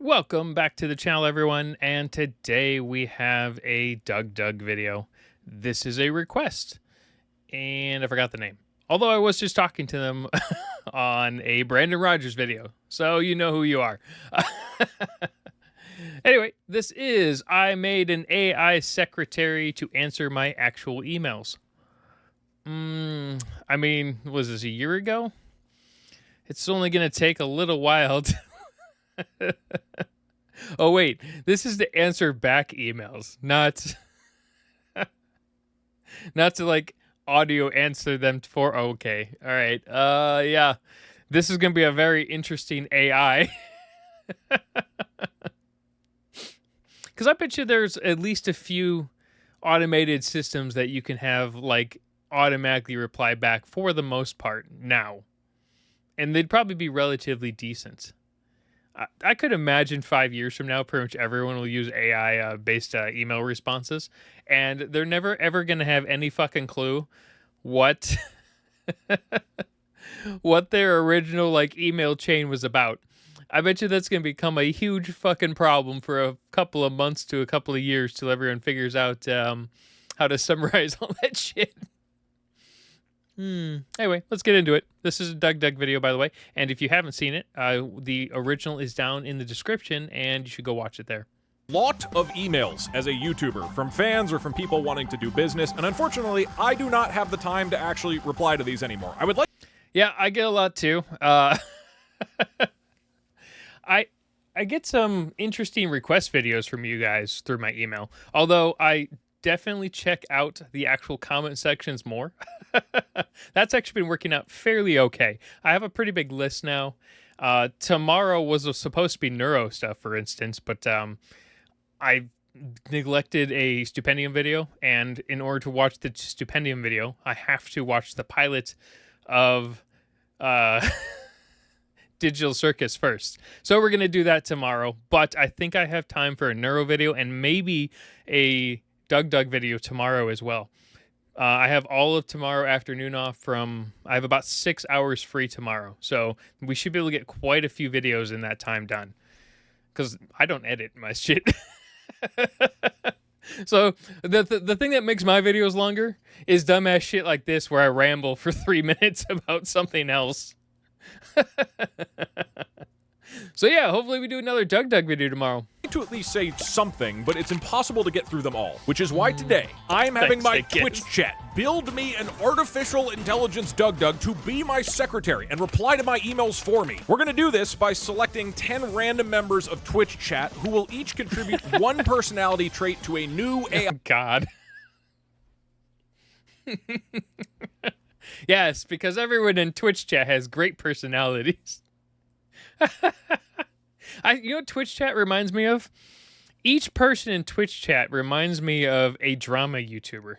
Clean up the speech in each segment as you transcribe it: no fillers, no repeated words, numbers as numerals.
Welcome back to the channel, everyone, and today we have a DougDoug video. This is a request, and I forgot the name. Although I was just talking to them on a Brandon Rogers video, so you know who you are. Anyway, this is, I made an AI secretary to answer my actual emails. I mean, was this a year ago? It's only going to take a little while to... Oh wait, this is to answer back emails, not not to like audio answer them for. Okay, all right. Yeah, this is gonna be a very interesting AI. Because I bet you there's at least a few automated systems that you can have like automatically reply back for the most part now, and they'd probably be relatively decent. I could imagine 5 years from now, pretty much everyone will use AI-based email responses, and they're never ever going to have any fucking clue what what their original like email chain was about. I bet you that's going to become a huge fucking problem for a couple of months to a couple of years till everyone figures out how to summarize all that shit. Anyway, let's get into it. This is a DougDoug video, by the way, and if you haven't seen it, the original is down in the description, and you should go watch it there. Lot of emails as a YouTuber from fans or from people wanting to do business, and unfortunately, I do not have the time to actually reply to these anymore. I would like... Yeah, I get a lot too. I get some interesting request videos from you guys through my email, although I definitely check out the actual comment sections more. That's actually been working out fairly okay. I have a pretty big list now. Tomorrow was supposed to be neuro stuff, for instance, but I neglected a Stupendium video, and in order to watch the Stupendium video, I have to watch the pilot of Digital Circus first. So we're going to do that tomorrow, but I think I have time for a neuro video and maybe a DougDoug video tomorrow as well. I have all of tomorrow afternoon off I have about 6 hours free tomorrow. So we should be able to get quite a few videos in that time done. Because I don't edit my shit. So the thing that makes my videos longer is dumbass shit like this where I ramble for 3 minutes about something else. So yeah, hopefully we do another DougDoug video tomorrow. to at least say something, but it's impossible to get through them all. Which is why today, I'm having my Twitch chat build me an artificial intelligence DougDoug to be my secretary and reply to my emails for me. We're gonna do this by selecting 10 random members of Twitch chat who will each contribute one personality trait to a new AI. Oh, God. Yes, because everyone in Twitch chat has great personalities. You know what Twitch chat reminds me of? Each person in Twitch chat reminds me of a drama YouTuber.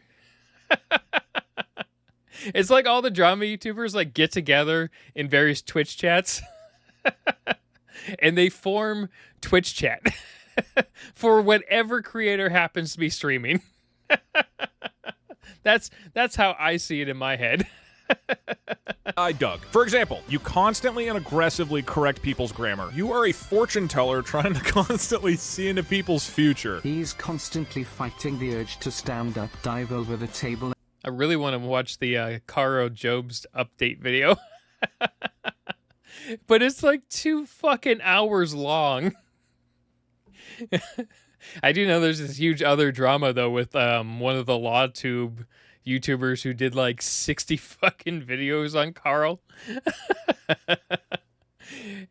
It's like all the drama YouTubers like get together in various Twitch chats and they form Twitch chat for whatever creator happens to be streaming. That's how I see it in my head. Doug. For example, you constantly and aggressively correct people's grammar. You are a fortune teller trying to constantly see into people's future. He's constantly fighting the urge to stand up, dive over the table. I really want to watch the Caro Jobs update video. But it's like 2 fucking hours long. I do know there's this huge other drama, though, with one of the LawTube YouTubers who did like 60 fucking videos on Carl.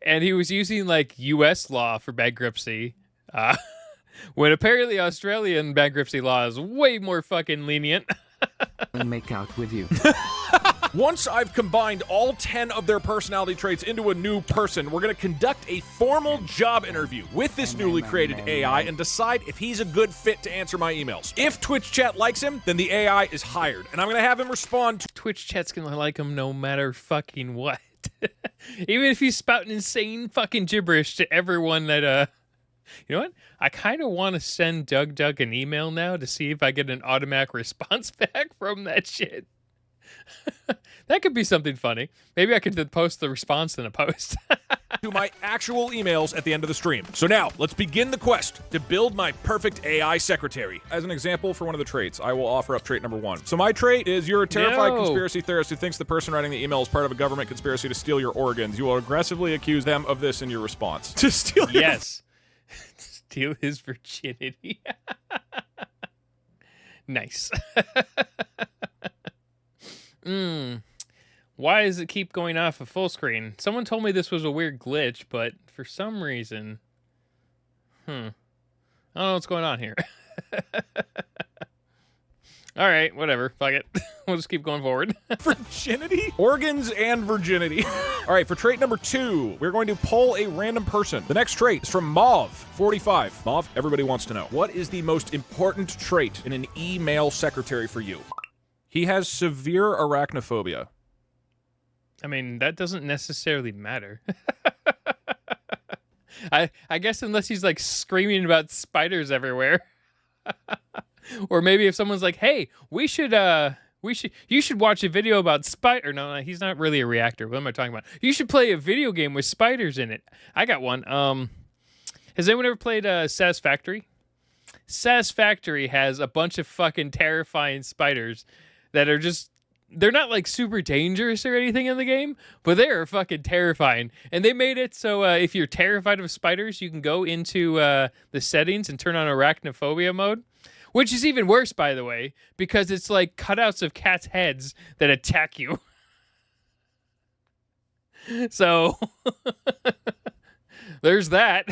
And he was using like US law for bankruptcy. When apparently Australian bankruptcy law is way more fucking lenient. And make out with you. Once I've combined all 10 of their personality traits into a new person, we're going to conduct a formal job interview with this newly created AI and decide if he's a good fit to answer my emails. If Twitch chat likes him, then the AI is hired, and I'm going to have him respond to Twitch chat's going to like him no matter fucking what. Even if he's spouting insane fucking gibberish to everyone that, you know what? I kind of want to send DougDoug an email now to see if I get an automatic response back from that shit. That could be something funny. Maybe I could post the response in a post. To my actual emails at the end of the stream. So now, let's begin the quest to build my perfect AI secretary. As an example for one of the traits, I will offer up trait number 1. So my trait is you're a terrified conspiracy theorist who thinks the person writing the email is part of a government conspiracy to steal your organs. You will aggressively accuse them of this in your response. To steal your... Yes. Steal his virginity. Nice. Why does it keep going off of full screen? Someone told me this was a weird glitch, but for some reason... I don't know what's going on here. Alright, whatever. Fuck it. We'll just keep going forward. Virginity? Organs and virginity. Alright, for trait number 2, we're going to poll a random person. The next trait is from Mauve45. Mauve, everybody wants to know. What is the most important trait in an email secretary for you? He has severe arachnophobia. I mean, that doesn't necessarily matter. I guess unless he's like screaming about spiders everywhere. Or maybe if someone's like, "Hey, you should watch a video about spider." No, he's not really a reactor. What am I talking about? You should play a video game with spiders in it. I got one. Has anyone ever played Satisfactory? Satisfactory has a bunch of fucking terrifying spiders that are just... They're not like super dangerous or anything in the game, but they are fucking terrifying. And they made it so if you're terrified of spiders, you can go into the settings and turn on arachnophobia mode, which is even worse, by the way, because it's like cutouts of cats' heads that attack you. So there's that.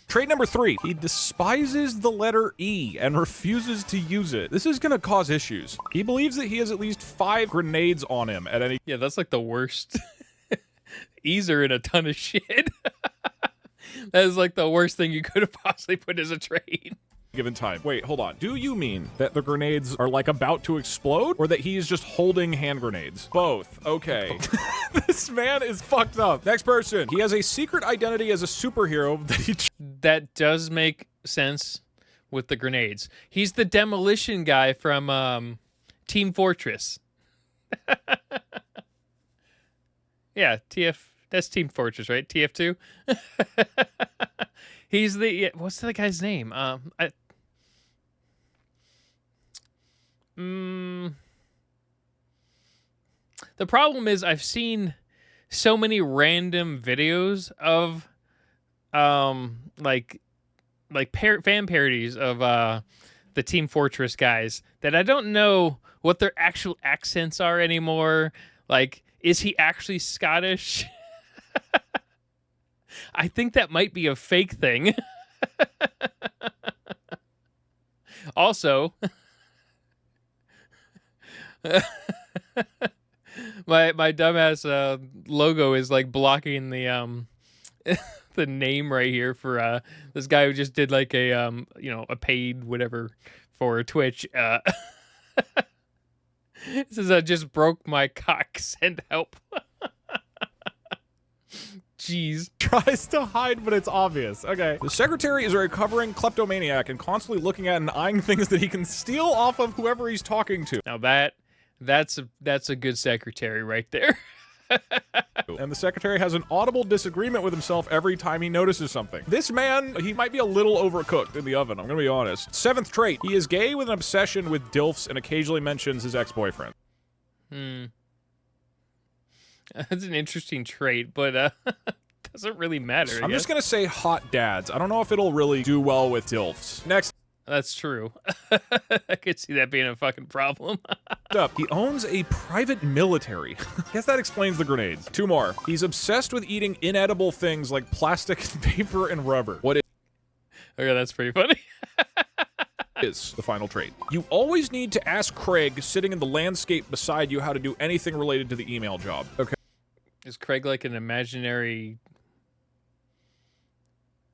Trait number 3, he despises the letter E and refuses to use it. This is gonna cause issues. He believes that he has at least 5 grenades on him at any... Yeah, that's like the worst. E's are in a ton of shit. That is like the worst thing you could have possibly put as a trait. Given time. Wait, hold on. Do you mean that the grenades are like about to explode, or that he is just holding hand grenades? Both. Okay. This man is fucked up. Next person. He has a secret identity as a superhero that he... That does make sense with the grenades. He's the demolition guy from Team Fortress. Yeah, that's Team Fortress, right? TF2? He's the... What's the guy's name? The problem is I've seen so many random videos of fan parodies of the Team Fortress guys that I don't know what their actual accents are anymore. Like, is he actually Scottish? I think that might be a fake thing. Also, my dumbass logo is like blocking the the name right here for this guy who just did like a a paid whatever for Twitch. This is just broke my cock. Send help. Jeez. Tries to hide, but it's obvious. Okay. The secretary is a recovering kleptomaniac and constantly looking at and eyeing things that he can steal off of whoever he's talking to. Now that's a good secretary right there. And the secretary has an audible disagreement with himself every time he notices something. This man, he might be a little overcooked in the oven, I'm gonna be honest. 7th trait, he is gay with an obsession with DILFs and occasionally mentions his ex-boyfriend. That's an interesting trait, but doesn't really matter. I'm just gonna say hot dads. I don't know if it'll really do well with DILFs. Next. That's true. I could see that being a fucking problem. Up. He owns a private military. Guess that explains the grenades. 2 more. He's obsessed with eating inedible things like plastic, paper, and rubber. What Okay, that's pretty funny. is the final trait? You always need to ask Craig, sitting in the landscape beside you, how to do anything related to the email job. Okay. Is Craig like an imaginary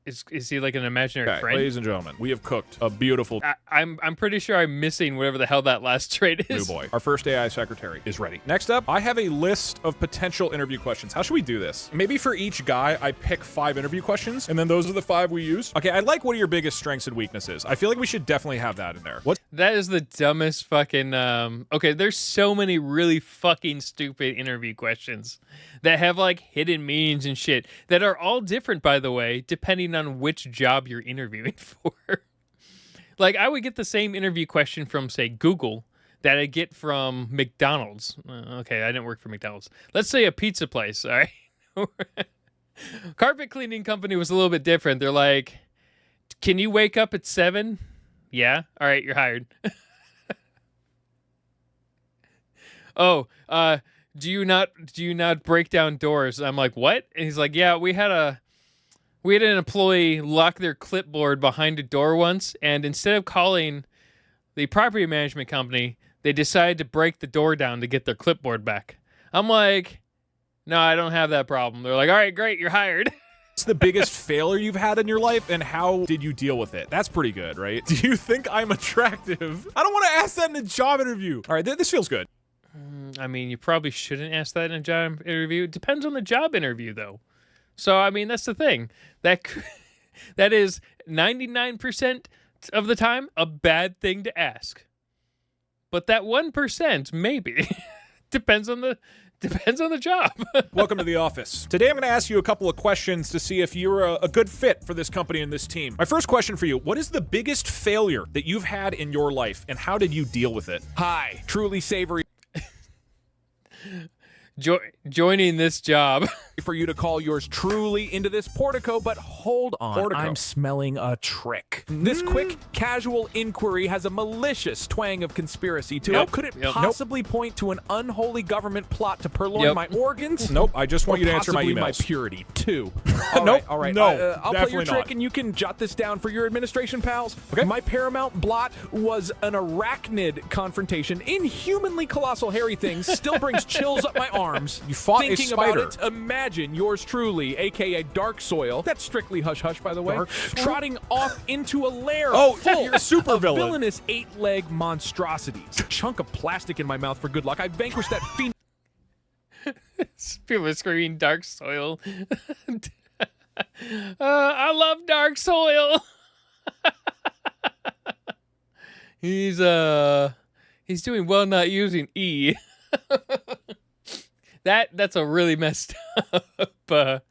Is he like an imaginary friend? Ladies and gentlemen, we have cooked a beautiful I'm pretty sure I'm missing whatever the hell that last trait new is. boy. Our first AI secretary is ready. Next up, I have a list of potential interview questions. How should we do this? Maybe for each guy, I pick 5 interview questions, and then those are the 5 we use. Okay, I like what are your biggest strengths and weaknesses. I feel like we should definitely have that in there. What? That is the dumbest fucking okay, there's so many really fucking stupid interview questions that have like hidden meanings and shit that are all different, by the way, depending on which job you're interviewing for. Like, I would get the same interview question from, say, Google that I get from McDonald's. Okay, I didn't work for McDonald's. Let's say a pizza place, all right? Carpet cleaning company was a little bit different. They're like, can you wake up at 7? Yeah? All right, you're hired. Oh, do you not break down doors? I'm like, what? And he's like, yeah, we had an employee lock their clipboard behind a door once, and instead of calling the property management company, they decided to break the door down to get their clipboard back. I'm like, no, I don't have that problem. They're like, all right, great, you're hired. What's the biggest failure you've had in your life, and how did you deal with it? That's pretty good, right? Do you think I'm attractive? I don't want to ask that in a job interview. All right, this feels good. I mean, you probably shouldn't ask that in a job interview. It depends on the job interview, though. So, I mean, that's the thing. That is 99% of the time a bad thing to ask. But that 1%, maybe. Depends on the job. Welcome to the office. Today I'm going to ask you a couple of questions to see if you're a good fit for this company and this team. My first question for you, what is the biggest failure that you've had in your life, and how did you deal with it? Hi, truly savory Joining this job. for you to call yours truly into this portico, but hold on, Portico. I'm smelling a trick. This quick, casual inquiry has a malicious twang of conspiracy to Nope. it. Could it Yep. possibly point to an unholy government plot to purloin Yep. my organs? Nope, I just want Or you to answer my possibly my emails. purity, too. Nope, all right. no, I'll play your definitely trick, not. and you can jot this down for your administration pals. Okay. My paramount blot was an arachnid confrontation. Inhumanly colossal hairy things still brings chills up my arms. You fought a Thinking spider. about it, imagine yours truly, aka Dark Soil. That's strictly hush-hush, by the way. Dark Soil? Trotting off into a lair Oh, full you're a super of villain. villainous 8-leg monstrosities. A chunk of plastic in my mouth for good luck. I vanquished that fiend. People are screaming dark soil. I love dark soil. He's doing well not using E. That's a really messed up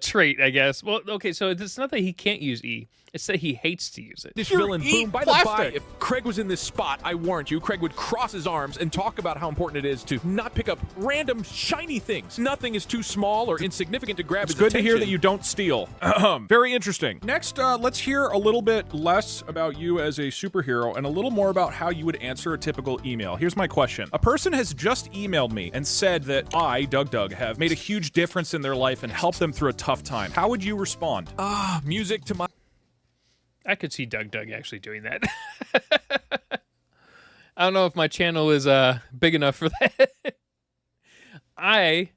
trait, I guess. Well, okay, so it's not that he can't use E. It's that he hates to use it. This You're villain, eating boom. By the by, plastic. if Craig was in this spot, I warrant you, Craig would cross his arms and talk about how important it is to not pick up random shiny things. Nothing is too small or insignificant to grab It's his good to hear attention. that you don't steal. Very interesting. Next, let's hear a little bit less about you as a superhero and a little more about how you would answer a typical email. Here's my question. A person has just emailed me and said that I, DougDoug, have made a huge difference in their life and helped them through a tough time. How would you respond? Music to my... I could see DougDoug actually doing that. I don't know if my channel is big enough for that. I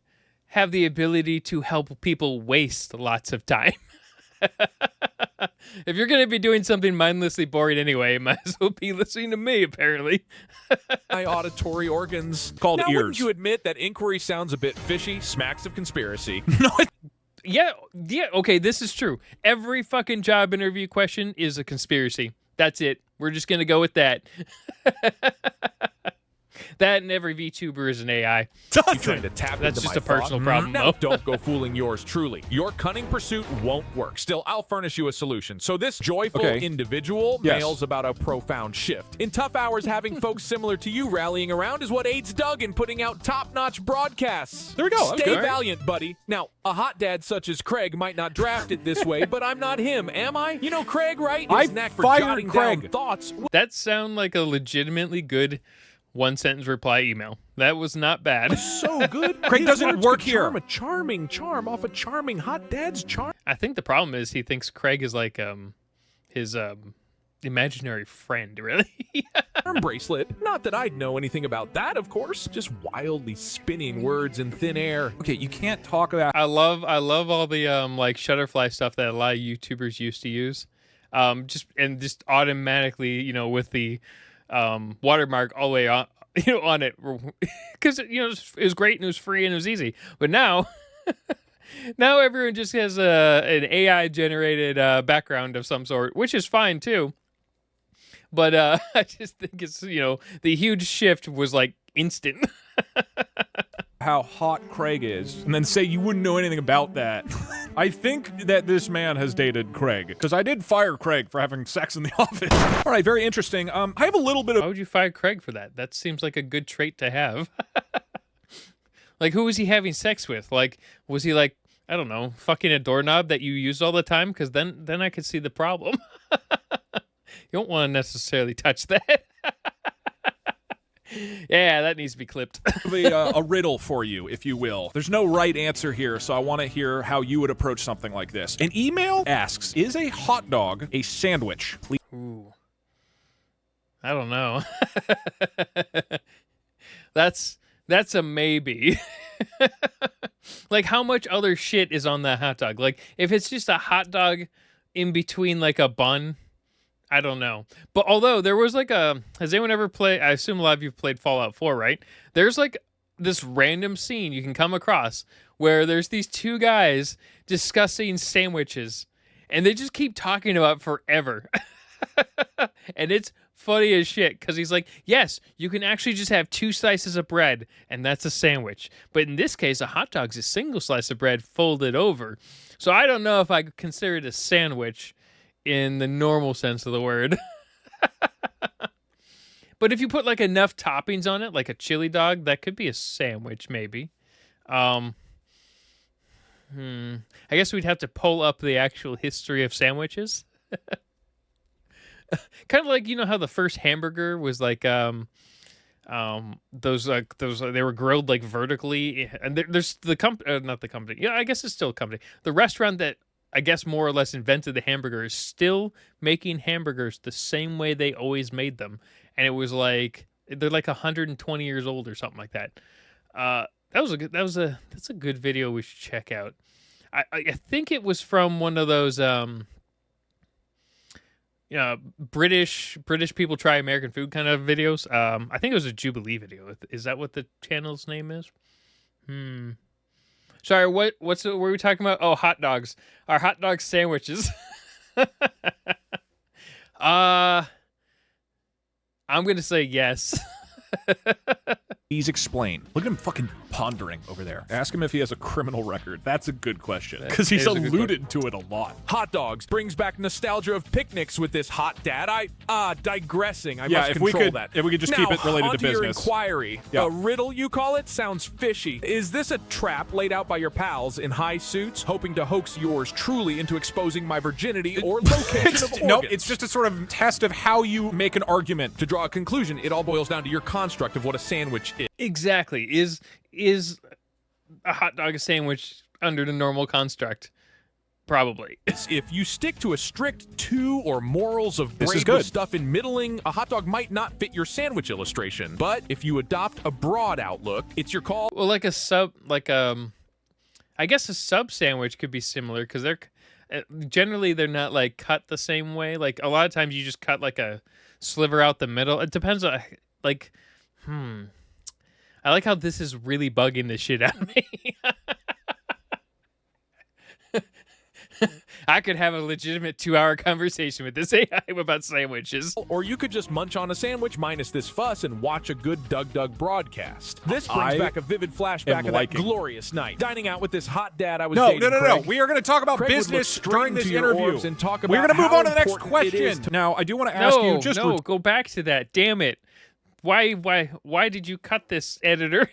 have the ability to help people waste lots of time. If you're going to be doing something mindlessly boring anyway, you might as well be listening to me, apparently. my auditory organs. Called now, ears. wouldn't you admit that inquiry sounds a bit fishy, smacks of conspiracy? Yeah, okay, this is true. Every fucking job interview question is a conspiracy. That's it. We're just going to go with that. That and every VTuber is an AI. You trying to tap That's into just my a personal thought? problem, Now, though. don't go fooling yours truly. Your cunning pursuit won't work. Still, I'll furnish you a solution. So this joyful Okay. individual Yes. mails about a profound shift. In tough hours, having folks similar to you rallying around is what aids Doug in putting out top-notch broadcasts. There we go. Stay Okay. valiant, buddy. Now, a hot dad such as Craig might not draft it this way, but I'm not him, am I? You know Craig, right? His I knack for fired jotting Craig. down thoughts. That sound like a legitimately good one-sentence reply email. That was not bad. So good. Craig His doesn't words work could here. charm a charming charm off a charming hot dad's charm. I think the problem is he thinks Craig is like his imaginary friend, really. arm bracelet. Not that I'd know anything about that, of course. Just wildly spinning words in thin air. Okay, you can't talk about. I love all the like Shutterfly stuff that a lot of YouTubers used to use. Just automatically, you know, with the watermark all the way on, you know, on it, because you know it was great and it was free and it was easy. But now, now everyone just has an AI generated background of some sort, which is fine too. But I just think it's, you know, the huge shift was like instant. How hot Craig is, and then say you wouldn't know anything about that. I think that this man has dated Craig, because I did fire Craig for having sex in the office. All right, very interesting. I have a little bit of. Why would you fire Craig for that? That seems like a good trait to have. Like, who was he having sex with? Like, was he like, I don't know, fucking a doorknob that you use all the time? Because then I could see the problem. You don't want to necessarily touch that. Yeah, that needs to be clipped. a riddle for you, if you will. There's no right answer here, so I want to hear how you would approach something like this. An email asks, is a hot dog a sandwich? Please. Ooh. I don't know. That's a maybe. Like, how much other shit is on that hot dog? Like, if it's just a hot dog in between like a bun, I don't know. But although there was like has anyone ever played, I assume a lot of you have played Fallout 4, right? There's like this random scene you can come across where there's these two guys discussing sandwiches and they just keep talking about forever. And it's funny as shit because he's like, yes, you can actually just have 2 slices of bread and that's a sandwich. But in this case, a hot dog's a single slice of bread folded over. So I don't know if I could consider it a sandwich in the normal sense of the word. But if you put like enough toppings on it, like a chili dog, that could be a sandwich maybe. I guess we'd have to pull up the actual history of sandwiches. Kind of like, you know how the first hamburger was like those they were grilled like vertically, and there's the not the company. Yeah, I guess it's still a company. The restaurant that I guess more or less invented the hamburger is still making hamburgers the same way they always made them. And it was like, they're like 120 years old or something like that. That's a good video we should check out. I think it was from one of those, British people try American food kind of videos. I think it was a Jubilee video. Is that what the channel's name is? Sorry, what were we talking about? Oh, hot dogs. Our hot dog sandwiches. I'm going to say yes. Please explain. Look at him fucking pondering over there. Ask him if he has a criminal record. That's a good question, because he's alluded to it a lot. Hot dogs brings back nostalgia of picnics with this hot dad. Digressing. I must control that. If we could just keep it related to business. Your inquiry. Yeah. A riddle, you call it? Sounds fishy. Is this a trap laid out by your pals in high suits, hoping to hoax yours truly into exposing my virginity or location of organs? No, it's just a sort of test of how you make an argument. To draw a conclusion, it all boils down to your construct of what a sandwich is. Exactly. Is a hot dog a sandwich under the normal construct? Probably. If you stick to a strict 2 or morals of This is braid with good. stuff in middling, a hot dog might not fit your sandwich illustration. But if you adopt a broad outlook, it's your call. Well, like I guess a sub sandwich could be similar because they're generally they're not like cut the same way. Like a lot of times you just cut like a sliver out the middle. It depends on I like how this is really bugging the shit out of me. I could have a legitimate 2-hour conversation with this AI about sandwiches. Or you could just munch on a sandwich minus this fuss and watch a good DougDoug broadcast. This brings back a vivid flashback of that glorious night. Dining out with this hot dad I was dating. No. We are going to talk about business during this interview. And talk about We're going to move on to the next important it is question. Now, I do want to ask you just... go back to that. Damn it. Why did you cut this, editor?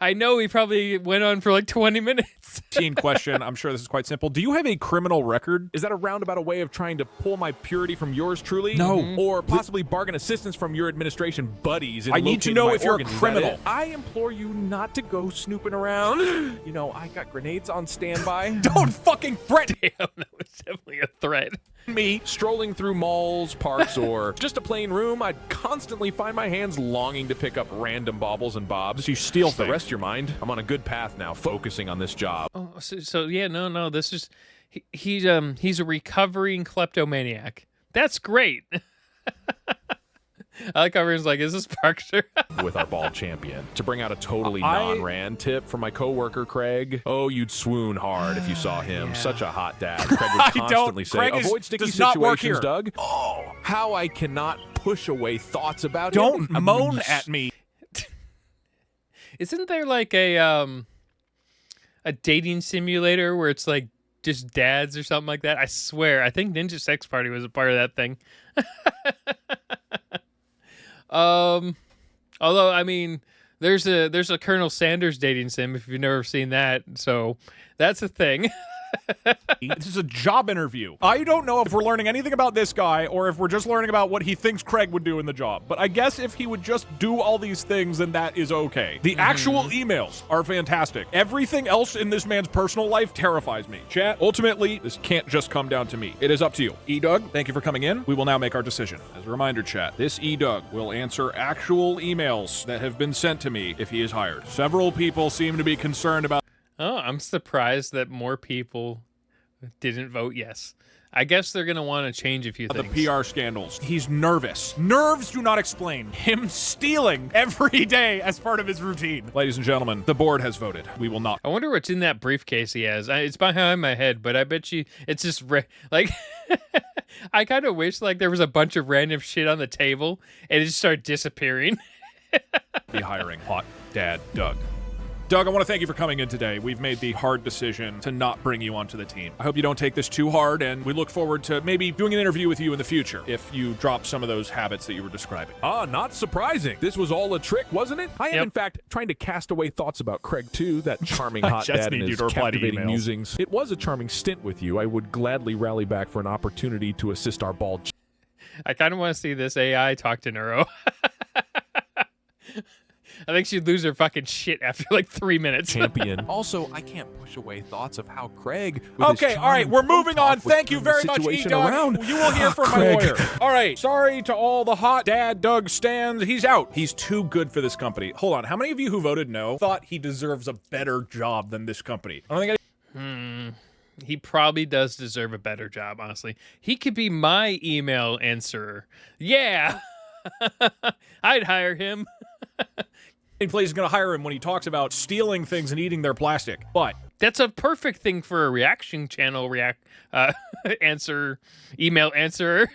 I know we probably went on for like 20 minutes. Question. I'm sure this is quite simple. Do you have a criminal record? Is that a roundabout way of trying to pull my purity from yours truly? No. Or possibly bargain assistance from your administration buddies? I need to know if you're a criminal. I implore you not to go snooping around. You know, I got grenades on standby. Don't fucking threaten. Damn, that was definitely a threat. Me strolling through malls, parks, or just a plain room, I'd constantly find my hands longing to pick up random baubles and bobs. You steal things. Rest your mind. I'm on a good path now, focusing on this job. Oh, so yeah, no, this is he's a recovering kleptomaniac. That's great. I like how everyone's like, is this Parker? With our bald champion. To bring out a totally non-Rand tip from my coworker, Craig. Oh, you'd swoon hard if you saw him. Yeah. Such a hot dad. Craig would constantly say, avoid sticky situations, Doug. Oh, how I cannot push away thoughts about Don't moan at me. Isn't there like a dating simulator where it's like just dads or something like that? I swear, I think Ninja Sex Party was a part of that thing. Although I mean, there's a Colonel Sanders dating sim if you've never seen that, so that's a thing. This is a job interview. I don't know if we're learning anything about this guy or if we're just learning about what he thinks Craig would do in the job. But I guess if he would just do all these things, then that is okay. The actual emails are fantastic. Everything else in this man's personal life terrifies me. Chat, ultimately, this can't just come down to me. It is up to you. EDoug, thank you for coming in. We will now make our decision. As a reminder, chat, this EDoug will answer actual emails that have been sent to me if he is hired. Several people seem to be concerned about. Oh, I'm surprised that more people didn't vote yes. I guess they're going to want to change a few things. The PR scandals. He's nervous. Nerves do not explain him stealing every day as part of his routine. Ladies and gentlemen, the board has voted. We will not. I wonder what's in that briefcase he has. It's behind my head, but I bet you it's just like I kind of wish like there was a bunch of random shit on the table and it just started disappearing. Be hiring hot dad Doug. Doug, I want to thank you for coming in today. We've made the hard decision to not bring you onto the team. I hope you don't take this too hard, and we look forward to maybe doing an interview with you in the future if you drop some of those habits that you were describing. Not surprising. This was all a trick, wasn't it? I am, in fact, trying to cast away thoughts about Craig, too, that charming hot dad and his captivating musings. It was a charming stint with you. I would gladly rally back for an opportunity to assist our bald... I kind of want to see this AI talk to Neuro. I think she'd lose her fucking shit after like 3 minutes. Champion. Also, I can't push away thoughts of how Craig... Okay, all right, we're moving on. Thank you very much, EDoug. You will hear from my lawyer. All right, sorry to all the hot dad Doug stands. He's out. He's too good for this company. Hold on, how many of you who voted no thought he deserves a better job than this company? I don't think He probably does deserve a better job, honestly. He could be my email answerer. Yeah! I'd hire him. Place is going to hire him when he talks about stealing things and eating their plastic. But that's a perfect thing for a reaction channel email answerer.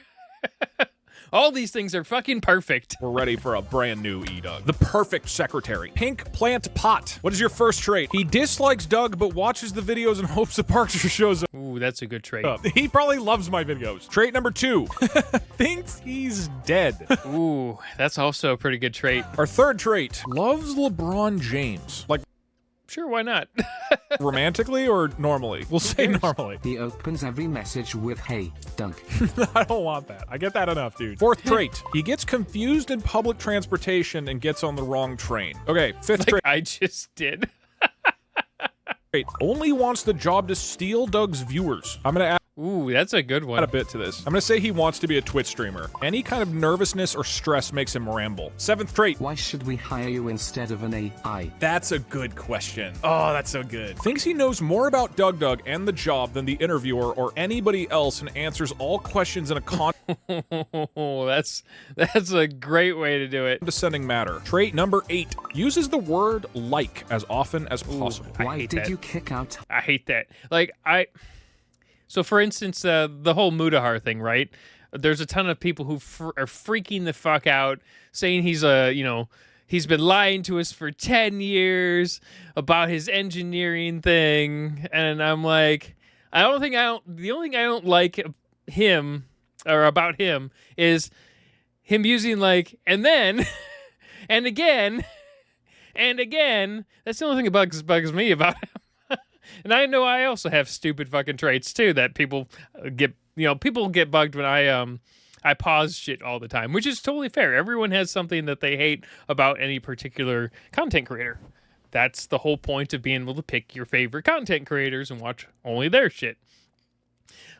All these things are fucking perfect. We're ready for a brand new EDoug. The perfect secretary. Pink plant pot. What is your first trait? He dislikes Doug, but watches the videos and hopes that Parker shows up. Ooh, that's a good trait. He probably loves my videos. Trait number 2. Thinks he's dead. Ooh, that's also a pretty good trait. Our third trait. Loves LeBron James. Like, sure, why not? Romantically or normally? We'll say normally. He opens every message with, hey, Dunk. I don't want that. I get that enough, dude. Fourth trait. He gets confused in public transportation and gets on the wrong train. Okay, fifth trait. I just did. Only wants the job to steal Doug's viewers. I'm going to add... Ooh, that's a good one. Add a bit to this. I'm going to say he wants to be a Twitch streamer. Any kind of nervousness or stress makes him ramble. Seventh trait. Why should we hire you instead of an AI? That's a good question. Oh, that's so good. Thinks he knows more about DougDoug and the job than the interviewer or anybody else and answers all questions in a that's a great way to do it. Descending matter. Trait number 8. Uses the word like as often as possible. Why did you kick out? I hate that. So, for instance, the whole Mudahar thing, right? There's a ton of people who are freaking the fuck out, saying he's been lying to us for 10 years about his engineering thing, and I'm like, the only thing I don't like him or about him is him using like, and then, and again, and again. That's the only thing that bugs me about him. And I know I also have stupid fucking traits too that people get bugged when I pause shit all the time, which is totally fair. Everyone has something that they hate about any particular content creator. That's the whole point of being able to pick your favorite content creators and watch only their shit.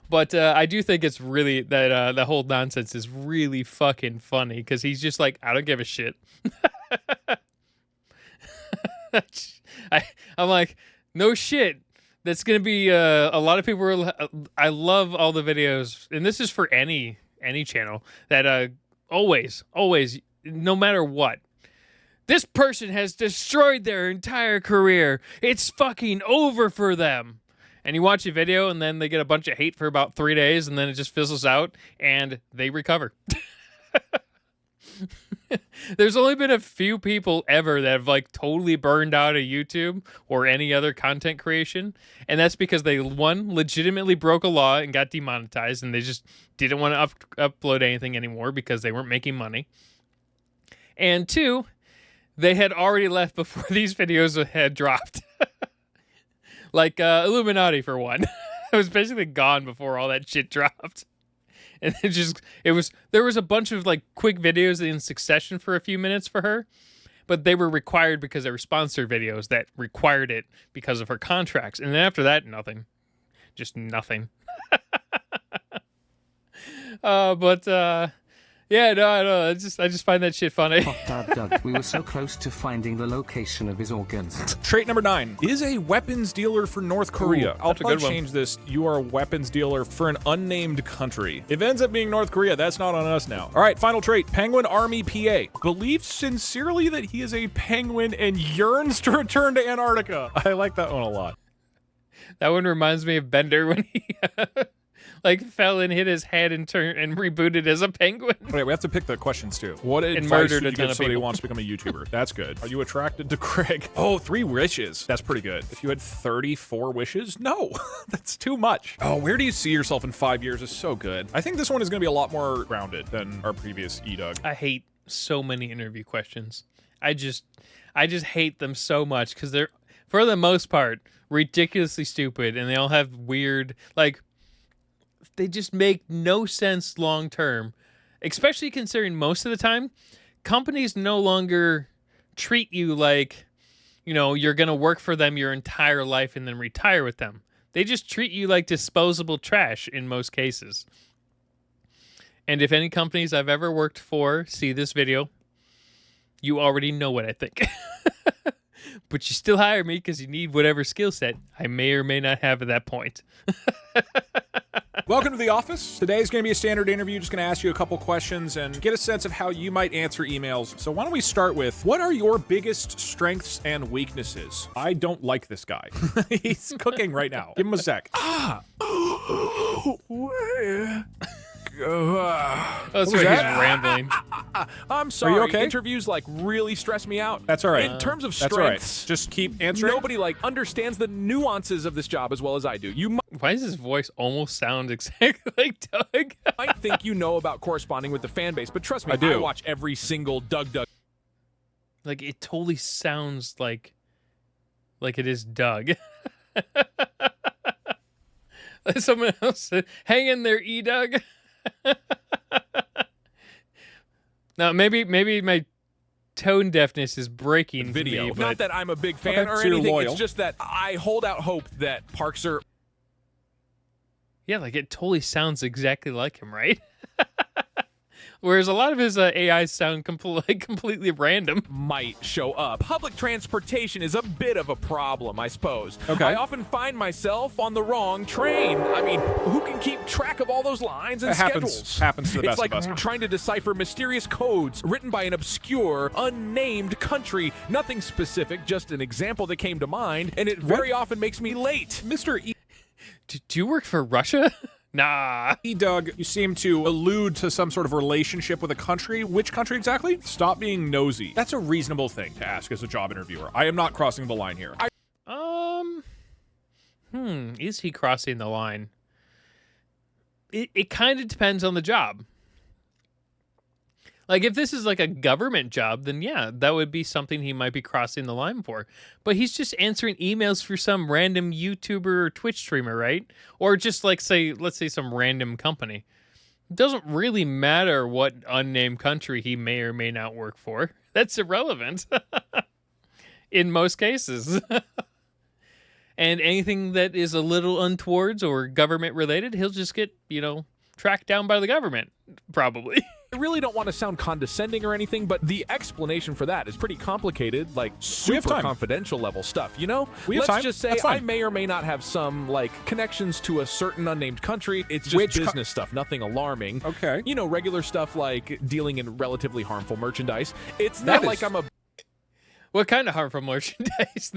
But I do think it's really that the whole nonsense is really fucking funny because he's just like, I don't give a shit. I'm like, no shit. That's gonna be a lot of people. I love all the videos, and this is for any channel that always, no matter what, this person has destroyed their entire career. It's fucking over for them. And you watch a video, and then they get a bunch of hate for about 3 days, and then it just fizzles out, and they recover. There's only been a few people ever that have like totally burned out of YouTube or any other content creation, and that's because they, one, legitimately broke a law and got demonetized, and they just didn't want to upload anything anymore because they weren't making money. And two, they had already left before these videos had dropped. Like Illuminati, for one. It was basically gone before all that shit dropped. And there was a bunch of like quick videos in succession for a few minutes for her, but they were required because they were sponsored videos that required it because of her contracts. And then after that, nothing. Just nothing. Yeah, no, I know. I just find that shit funny. DougDoug, we were so close to finding the location of his organs. Trait number 9 is a weapons dealer for North Korea. I'll probably change this. You are a weapons dealer for an unnamed country. If it ends up being North Korea, that's not on us now. All right, final trait. Penguin Army PA. Believes sincerely that he is a penguin and yearns to return to Antarctica. I like that one a lot. That one reminds me of Bender when he like fell and hit his head and rebooted as a penguin. Okay, we have to pick the questions too. What advice would you give somebody who wants to become a YouTuber? That's good. Are you attracted to Craig? Oh, 3 wishes. That's pretty good. If you had 34 wishes, no, that's too much. Oh, where do you see yourself in 5 years is so good. I think this one is going to be a lot more grounded than our previous EDoug. I hate so many interview questions. I just hate them so much because they're, for the most part, ridiculously stupid, and they all have weird, like, they just make no sense long term, especially considering most of the time companies no longer treat you like, you know, you're going to work for them your entire life and then retire with them. They just treat you like disposable trash in most cases. And if any companies I've ever worked for see this video, you already know what I think. But you still hire me because you need whatever skill set I may or may not have at that point. Welcome to the office. Today is going to be a standard interview. Just going to ask you a couple questions and get a sense of how you might answer emails. So why don't we start with, what are your biggest strengths and weaknesses? I don't like this guy. He's cooking right now. Give him a sec. That's where he's rambling. I'm sorry. Are you okay? Interviews like really stress me out. That's all right. In terms of That's all right. strengths, Just keep answering. nobody like understands the nuances of this job as well as I do. You Why does his voice almost sound exactly like Doug? might think you know about corresponding with the fan base, but trust me, I do. watch every single DougDoug. Like, it totally sounds like it is Doug. Someone else said, hang in there, E-Doug. Now, maybe my tone deafness is breaking Video. me, but Not that I'm a big fan or so you're anything. loyal. It's just that I hold out hope that Parks are yeah, like it totally sounds exactly like him, right? Whereas a lot of his AIs sound completely random. might show up. Public transportation is a bit of a problem, I suppose. Okay. I often find myself on the wrong train. I mean, who can keep track of all those lines and It schedules? happens to the It's best like of us. trying to decipher mysterious codes written by an obscure, unnamed country. Nothing specific, just an example that came to mind, and it very often makes me late. Mr. Do you work for Russia? Nah. Doug, you seem to allude to some sort of relationship with a country. Which country exactly? Stop being nosy. That's a reasonable thing to ask as a job interviewer. I am not crossing the line here. Is he crossing the line? It kind of depends on the job. Like, if this is like a government job, then yeah, that would be something he might be crossing the line for. But he's just answering emails for some random YouTuber or Twitch streamer, right? Or just like, let's say some random company. It doesn't really matter what unnamed country he may or may not work for. That's irrelevant in most cases. And anything that is a little untowards or government related, he'll just get, tracked down by the government, probably. I really don't want to sound condescending or anything, but the explanation for that is pretty complicated, like super confidential level stuff, Let's just say I may or may not have some, connections to a certain unnamed country. It's just business stuff, nothing alarming. Okay. Regular stuff like dealing in relatively harmful merchandise. It's not like I'm a... What kind of harmful merchandise?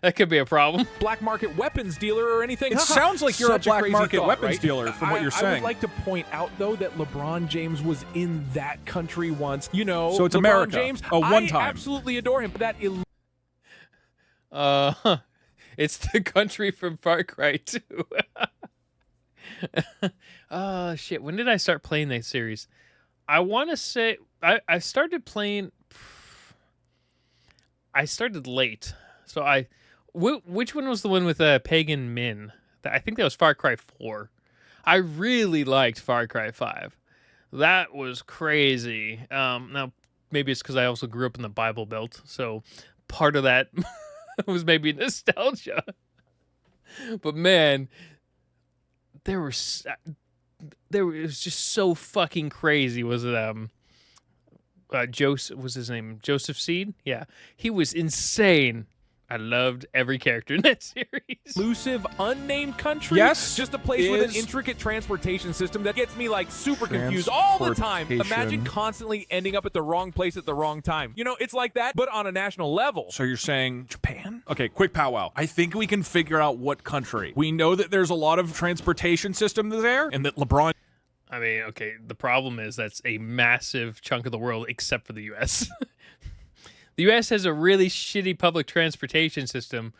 That could be a problem. Black market weapons dealer or anything? It sounds like you're a black market weapons dealer from what you're saying. I would like to point out, though, that LeBron James was in that country once. So it's LeBron America. James, one time. I absolutely adore him. But it's the country from Far Cry 2. Oh, shit. When did I start playing that series? I want to say I started playing... I started late, so which one was the one with Pagan Min? I think that was Far Cry 4. I really liked Far Cry 5. That was crazy. Now, maybe it's because I also grew up in the Bible Belt, so part of that was maybe nostalgia. But man, it was just so fucking crazy. Was it Joseph was his name? Joseph Seed? Yeah. He was insane. I loved every character in that series. Elusive, unnamed country? Yes. Just a place with an intricate transportation system that gets me, super confused all the time. Imagine constantly ending up at the wrong place at the wrong time. It's like that, but on a national level. So you're saying Japan? Okay, quick powwow. I think we can figure out what country. We know that there's a lot of transportation system there, and that LeBron... I mean, okay, the problem is that's a massive chunk of the world except for the U.S. The U.S. has a really shitty public transportation system.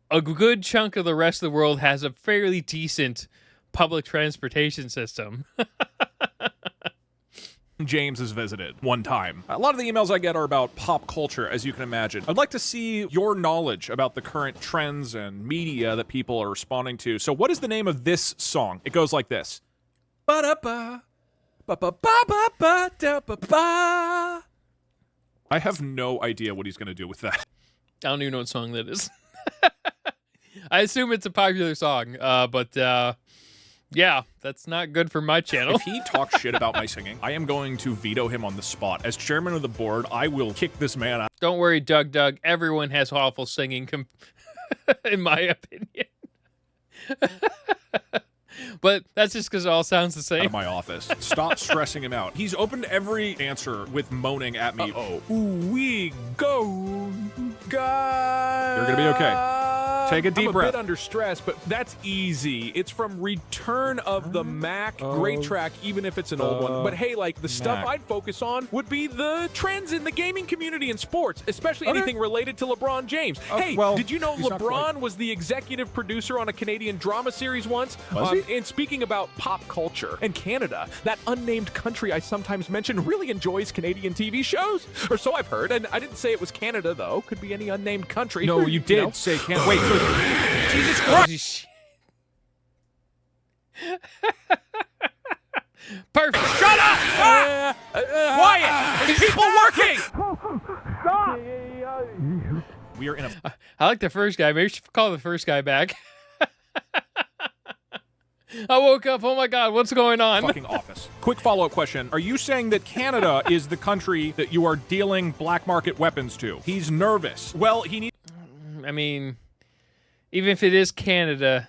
A good chunk of the rest of the world has a fairly decent public transportation system. James has visited one time. A lot of the emails I get are about pop culture, as you can imagine. I'd like to see your knowledge about the current trends and media that people are responding to. So what is the name of this song? It goes like this. Ba-da-ba, ba-ba-ba-ba-ba-da-ba-ba. I have no idea what he's going to do with that. I don't even know what song that is. I assume it's a popular song, but yeah, that's not good for my channel. If he talks shit about my singing, I am going to veto him on the spot. As chairman of the board, I will kick this man out. Don't worry, DougDoug. Everyone has awful singing, in my opinion. But that's just because it all sounds the same. Out of my office. Stop stressing him out. He's opened every answer with moaning at me. Ooh, we go, God. You're going to be okay. Take a deep breath. I'm a bit under stress, but that's easy. It's from Return of the Mac. Great track, even if it's an old one. But hey, the stuff I'd focus on would be the trends in the gaming community and sports, especially anything related to LeBron James. Hey, did you know LeBron was the executive producer on a Canadian drama series once? Was he? And speaking about pop culture and Canada, that unnamed country I sometimes mention really enjoys Canadian TV shows. Or so I've heard. And I didn't say it was Canada, though. Could be any unnamed country. No, you did say Canada. Wait. Jesus Christ. Perfect. Shut up! Quiet! There's people working! Stop! We are in a... I like the first guy. Maybe we should call the first guy back. I woke up. Oh my God, what's going on? Fucking office. Quick follow-up question. Are you saying that Canada is the country that you are dealing black market weapons to? He's nervous. Well, he needs... I mean, even if it is Canada,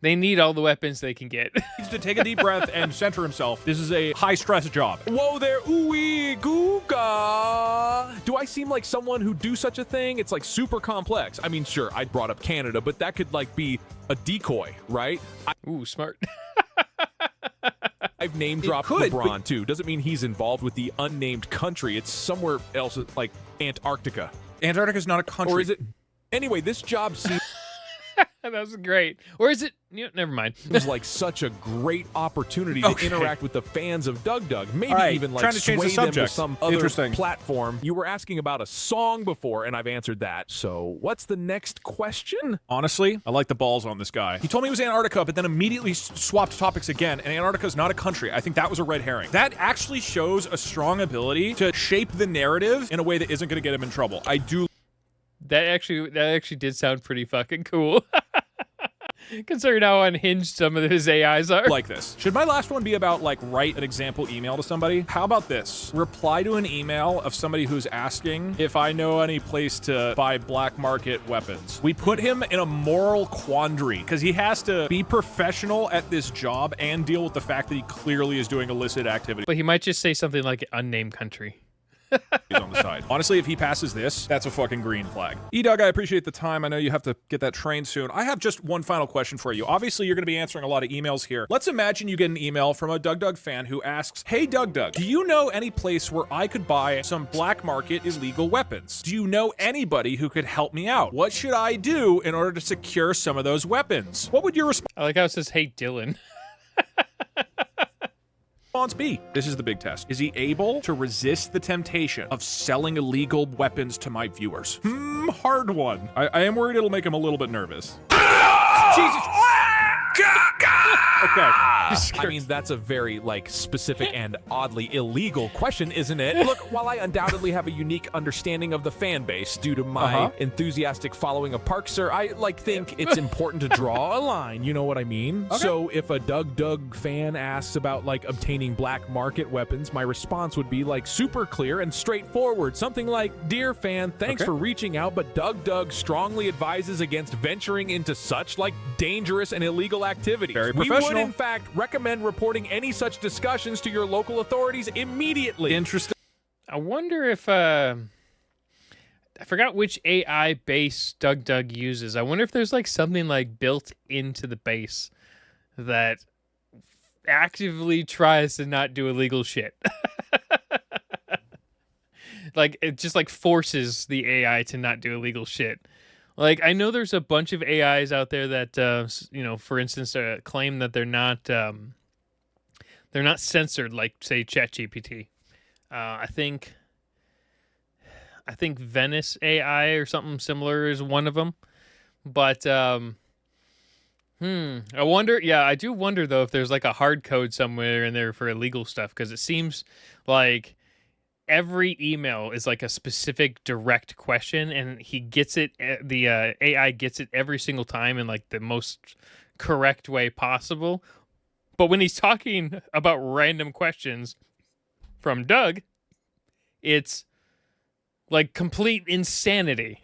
they need all the weapons they can get. He needs to take a deep breath and center himself. This is a high-stress job. Whoa there, ooey googa. Do I seem like someone who'd do such a thing? It's super complex. I mean, sure, I brought up Canada, but that could be a decoy, right? Ooh, smart. I've name-dropped LeBron, too. Doesn't mean he's involved with the unnamed country. It's somewhere else, like Antarctica. Antarctica's not a country. Or is it? Anyway, this job seems... That was great. Or is it? Never mind. It was such a great opportunity to interact with the fans of DougDoug. Maybe even trying to change the sway them to subject. some other platform. You were asking about a song before, and I've answered that. So what's the next question? Honestly, I like the balls on this guy. He told me it was Antarctica, but then immediately swapped topics again, and Antarctica is not a country. I think that was a red herring. That actually shows a strong ability to shape the narrative in a way that isn't going to get him in trouble. I do. That actually did sound pretty fucking cool. Considering how unhinged some of his AIs are. Like this. Should my last one be about, like, write an example email to somebody? How about this? Reply to an email of somebody who's asking if I know any place to buy black market weapons. We put him in a moral quandary because he has to be professional at this job and deal with the fact that he clearly is doing illicit activity. But he might just say something like unnamed country. He's on the side. Honestly, if he passes this, that's a fucking green flag. EDoug, I appreciate the time. I know you have to get that train soon. I have just one final question for you. Obviously, you're going to be answering a lot of emails here. Let's imagine you get an email from a DougDoug fan who asks, "Hey, DougDoug, do you know any place where I could buy some black market illegal weapons? Do you know anybody who could help me out? What should I do in order to secure some of those weapons?" What would your response I like how it says, "Hey, Dylan." be? This is the big test. Is he able to resist the temptation of selling illegal weapons to my viewers? Hard one. I am worried it'll make him a little bit nervous. Jesus. Okay. I mean, that's a very, like, specific and oddly illegal question, isn't it? Look, while I undoubtedly have a unique understanding of the fan base due to my enthusiastic following of Parkser, I, like, think it's important to draw a line, you know what I mean? Okay. So if a DougDoug fan asks about, like, obtaining black market weapons, my response would be, like, super clear and straightforward. Something like, "Dear fan, thanks for reaching out, but DougDoug strongly advises against venturing into such, like, dangerous and illegal activities. Very We professional. would, in fact, recommend reporting any such discussions to your local authorities immediately." Interesting. I wonder if I forgot which AI base DougDoug uses. I wonder if there's like something like built into the base that actively tries to not do illegal shit. Like it just like forces the AI to not do illegal shit. Like I know there's a bunch of AIs out there that you know, for instance, claim that they're not censored, like say ChatGPT. I think Venice AI or something similar is one of them. But I wonder. Yeah, I do wonder though if there's like a hard code somewhere in there for illegal stuff, because it seems like every email is like a specific direct question, and he gets it. The AI gets it every single time in like the most correct way possible. But when he's talking about random questions from Doug, it's like complete insanity.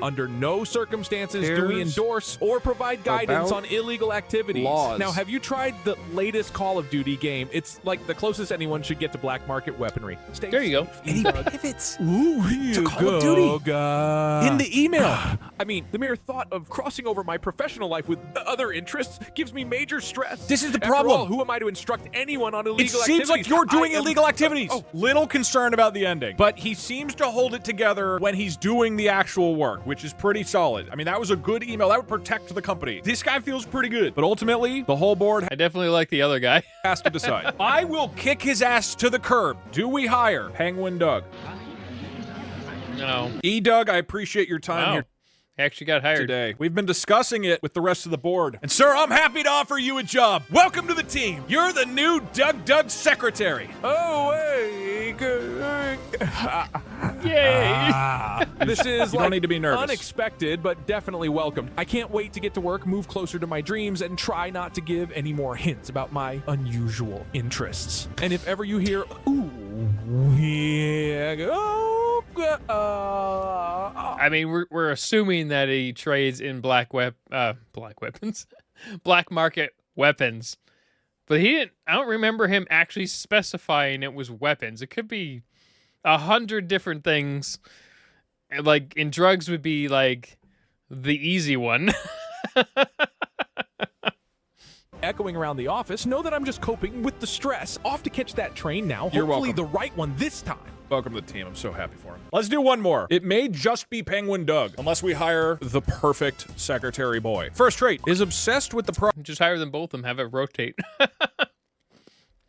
Under no circumstances do we endorse or provide guidance on illegal activities. Laws. Now, have you tried the latest Call of Duty game? It's like the closest anyone should get to black market weaponry. Stay There you go. safe. And he pivots Ooh, here to you Call of go, Duty guy. in the email. I mean, the mere thought of crossing over my professional life with other interests gives me major stress. This is the After problem. all, who am I to instruct anyone on illegal It activities? seems like you're doing illegal activities. Oh, Little concerned about the ending. But he seems to hold it together when he's doing the actual work, which is pretty solid. I mean, that was a good email. That would protect the company. This guy feels pretty good. But ultimately, the whole board I definitely like the other guy. has to decide. I will kick his ass to the curb. Do we hire Penguin Doug? No. EDoug, I appreciate your time here He actually got hired. today. We've been discussing it with the rest of the board. And sir, I'm happy to offer you a job. Welcome to the team. You're the new DougDoug secretary. Oh, hey, good. Yay! This is You don't need to be nervous. unexpected, but definitely welcomed. I can't wait to get to work, move closer to my dreams, and try not to give any more hints about my unusual interests. And if ever you hear, ooh, yeah, I mean, we're assuming that he trades in black weapons, black market weapons, but he didn't. I don't remember him actually specifying it was weapons. It could be 100 different things. Like in drugs would be like the easy one. echoing around the office, know that I'm just coping with the stress. Off to catch that train now. You're Hopefully welcome. the right one this time. Welcome to the team. I'm so happy for him. Let's do one more. It may just be Penguin Doug, unless we hire the perfect secretary boy. First trait is obsessed with the Just hire them both and have it rotate.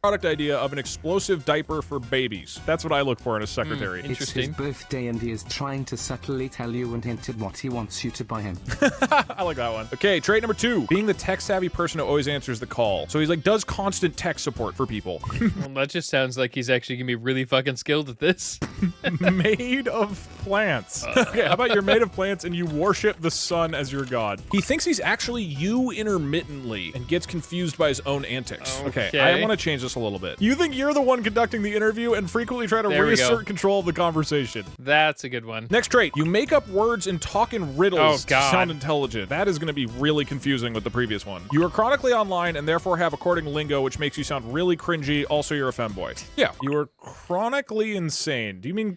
product idea of an explosive diaper for babies. That's what I look for in a secretary. It's his Interesting. birthday and he is trying to subtly tell you and hint at what he wants you to buy him. I like that one. Okay, trait number 2. Being the tech-savvy person who always answers the call. So he's like, does constant tech support for people. Well, that just sounds like he's actually gonna be really fucking skilled at this. Made of plants. Okay, how about you're made of plants and you worship the sun as your god? He thinks he's actually you intermittently and gets confused by his own antics. Okay, I want to change this a little bit. You think you're the one conducting the interview and frequently try to reassert control of the conversation. That's a good one. Next trait, you make up words and talk in riddles to sound intelligent. That is going to be really confusing with the previous one. You are chronically online and therefore have according lingo, which makes you sound really cringy. Also, you're a femboy. Yeah, you are chronically insane. Do you mean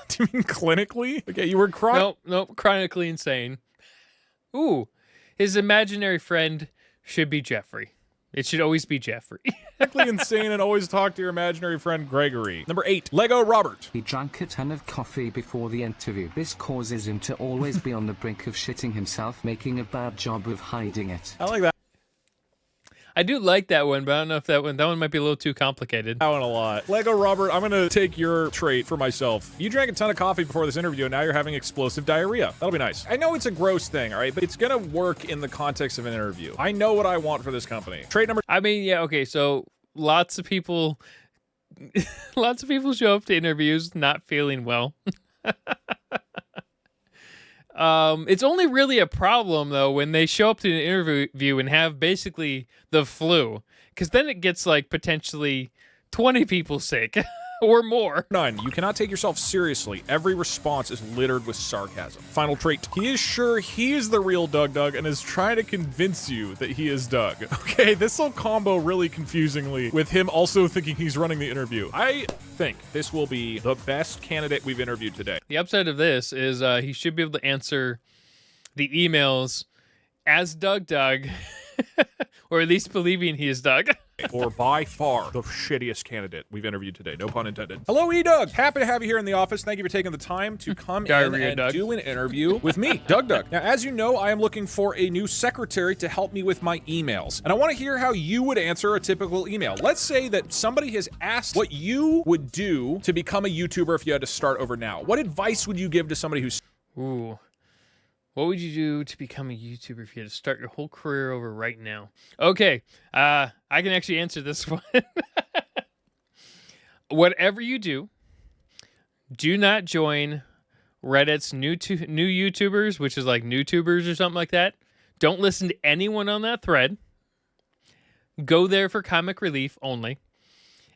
clinically? Okay, you were Nope, chronically insane. Ooh, his imaginary friend should be Jeffrey. It should always be Jeffrey. Chronically insane and always talk to your imaginary friend Gregory. Number 8, Lego Robert. He drank a ton of coffee before the interview. This causes him to always be on the brink of shitting himself, making a bad job of hiding it. I like that. I do like that one, but I don't know if that one might be a little too complicated. That one a lot. Lego Robert, I'm gonna take your trait for myself. You drank a ton of coffee before this interview and now you're having explosive diarrhea. That'll be nice. I know it's a gross thing, all right, but it's gonna work in the context of an interview. I know what I want for this company. Trait number... I mean, yeah, okay, so lots of people show up to interviews not feeling well. It's only really a problem, though, when they show up to an interview and have basically the flu, because then it gets, like, potentially 20 people sick or more. 9, you cannot take yourself seriously. Every response is littered with sarcasm. Final trait, he is sure he is the real DougDoug and is trying to convince you that he is Doug. Okay, this will combo really confusingly with him also thinking he's running the interview. I think this will be the best candidate we've interviewed today. The upside of this is he should be able to answer the emails as DougDoug, or at least believing he is Doug. Or by far the shittiest candidate we've interviewed today. No pun intended. Hello, E-Doug. Happy to have you here in the office. Thank you for taking the time to come in and do an interview with me, DougDoug. Now, as you know, I am looking for a new secretary to help me with my emails. And I want to hear how you would answer a typical email. Let's say that somebody has asked what you would do to become a YouTuber if you had to start over now. What advice would you give to somebody who's... Ooh. What would you do to become a YouTuber if you had to start your whole career over right now? Okay, I can actually answer this one. Whatever you do, do not join Reddit's new YouTubers, which is like NewTubers or something like that. Don't listen to anyone on that thread. Go there for comic relief only.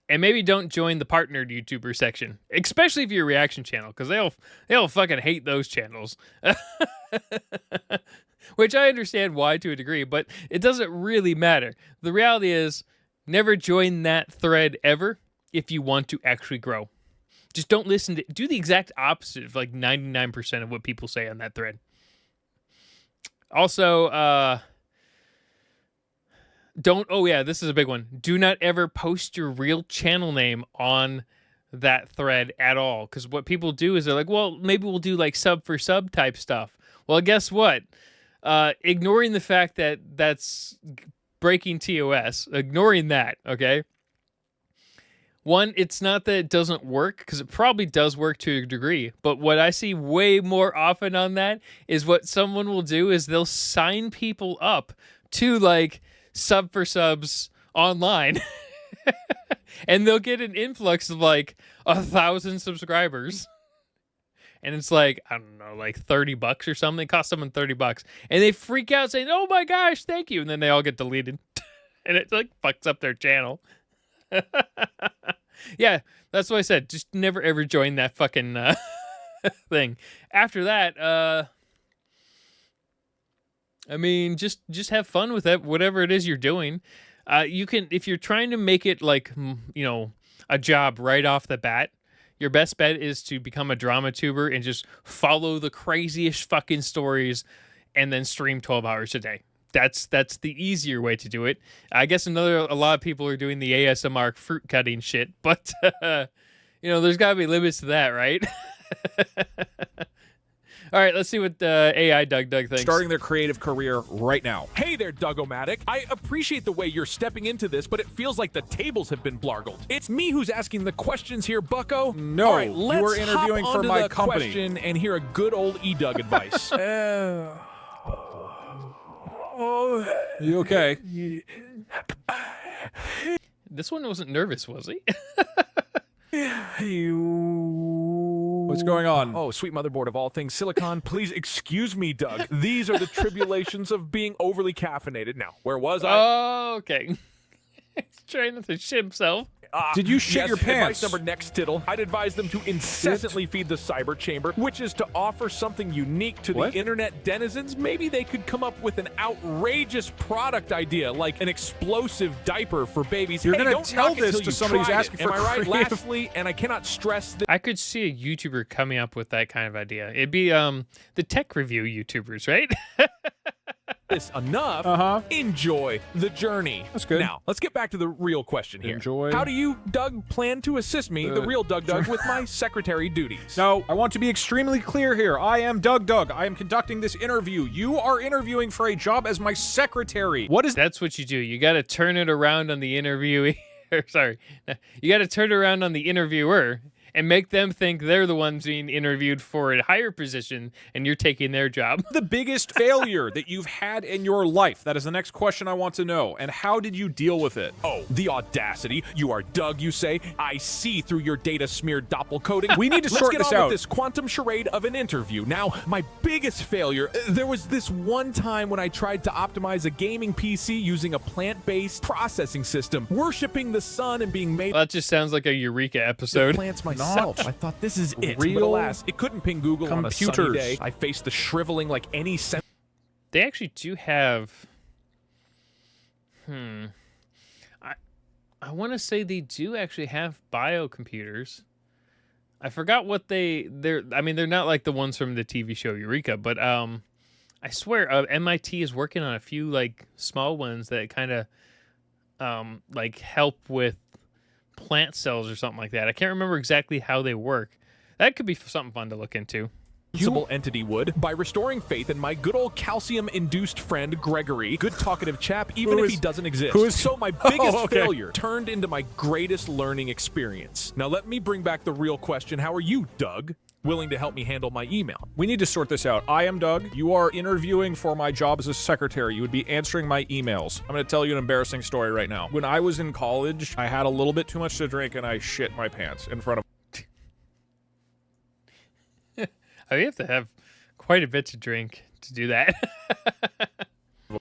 And maybe don't join the partnered YouTuber section, especially if you're a reaction channel, because they'll fucking hate those channels. Which I understand why to a degree, but it doesn't really matter. The reality is, never join that thread ever if you want to actually grow. Just don't listen to... Do the exact opposite of like 99% of what people say on that thread. Also, don't... Oh, yeah, this is a big one. Do not ever post your real channel name on that thread at all. Because what people do is they're like, well, maybe we'll do like sub for sub type stuff. Well, guess what? Ignoring the fact that that's breaking TOS, ignoring that, okay? One, it's not that it doesn't work, because it probably does work to a degree, but what I see way more often on that is what someone will do is they'll sign people up to, like, sub for subs online, and they'll get an influx of, like, 1,000 subscribers. And it's like, I don't know, like $30 or something. It costs someone $30. And they freak out saying, oh my gosh, thank you. And then they all get deleted. And it like fucks up their channel. Yeah, that's what I said. Just never ever join that fucking thing. After that, I mean, just have fun with it, whatever it is you're doing. You can, if you're trying to make it like, you know, a job right off the bat, your best bet is to become a drama tuber and just follow the craziest fucking stories and then stream 12 hours a day. That's the easier way to do it. I guess a lot of people are doing the ASMR fruit cutting shit, but you know, there's got to be limits to that, right? All right, let's see what AI DougDoug thinks. Starting their creative career right now. Hey there, Doug-O-Matic. I appreciate the way you're stepping into this, but it feels like the tables have been blargled. It's me who's asking the questions here, bucko. No, all right, you were interviewing for my company. Question and hear a good old E-Doug advice. You okay? This one wasn't nervous, was he? What's What's going on? Oh, sweet motherboard of all things silicon. Please excuse me, Doug. These are the tribulations of being overly caffeinated. Now, where was I? Oh, okay. He's trying to shit himself. Did you shit your pants? Advice number next, Tittle. I'd advise them to incessantly feed the cyber chamber, which is to offer something unique to the internet denizens. Maybe they could come up with an outrageous product idea, like an explosive diaper for babies. You're going to tell this to somebody who's asking for Am I right? creative... Lastly, and I cannot stress this. I could see a YouTuber coming up with that kind of idea. It'd be the tech review YouTubers, right? This enough. Enjoy the journey. That's good. Now, let's get back to the real question here. Enjoy. How do you, Doug, plan to assist me, the real DougDoug, with my secretary duties? Now, I want to be extremely clear here. I am DougDoug. I am conducting this interview. You are interviewing for a job as my secretary. What is... That's what you do. You got to turn it around on the interviewee. Sorry. You got to turn it around on the interviewer and make them think they're the ones being interviewed for a higher position and you're taking their job. The biggest failure that you've had in your life? That is the next question I want to know. And how did you deal with it? Oh, the audacity. You are Doug, you say. I see through your data-smeared doppelcoding. We need to sort this Let's get on out. with this quantum charade of an interview. Now, my biggest failure, there was this one time when I tried to optimize a gaming PC using a plant-based processing system, worshipping the sun and being made... Well, that just sounds like a Eureka episode. Plants myself. I thought this is it. Real but alas, it couldn't ping Google on a sunny computers. day. I faced the shriveling like any sense. They actually do have... I want to say they do actually have biocomputers. I forgot what they're... I mean, they're not like the ones from the TV show Eureka, but I swear MIT is working on a few like small ones that kind of like help with plant cells or something like that. I can't remember exactly how they work. That could be something fun to look into. Usable entity would by restoring faith in my good old calcium-induced friend Gregory, good talkative chap, even if he doesn't exist. So my biggest failure turned into my greatest learning experience. Now let me bring back the real question. How are you, Doug? Willing to help me handle my email? We need to sort this out. I am Doug. You are interviewing for my job as a secretary. You would be answering my emails. I'm going to tell you an embarrassing story right now. When I was in college, I had a little bit too much to drink and I shit my pants in front of... I mean, you have to have quite a bit to drink to do that. A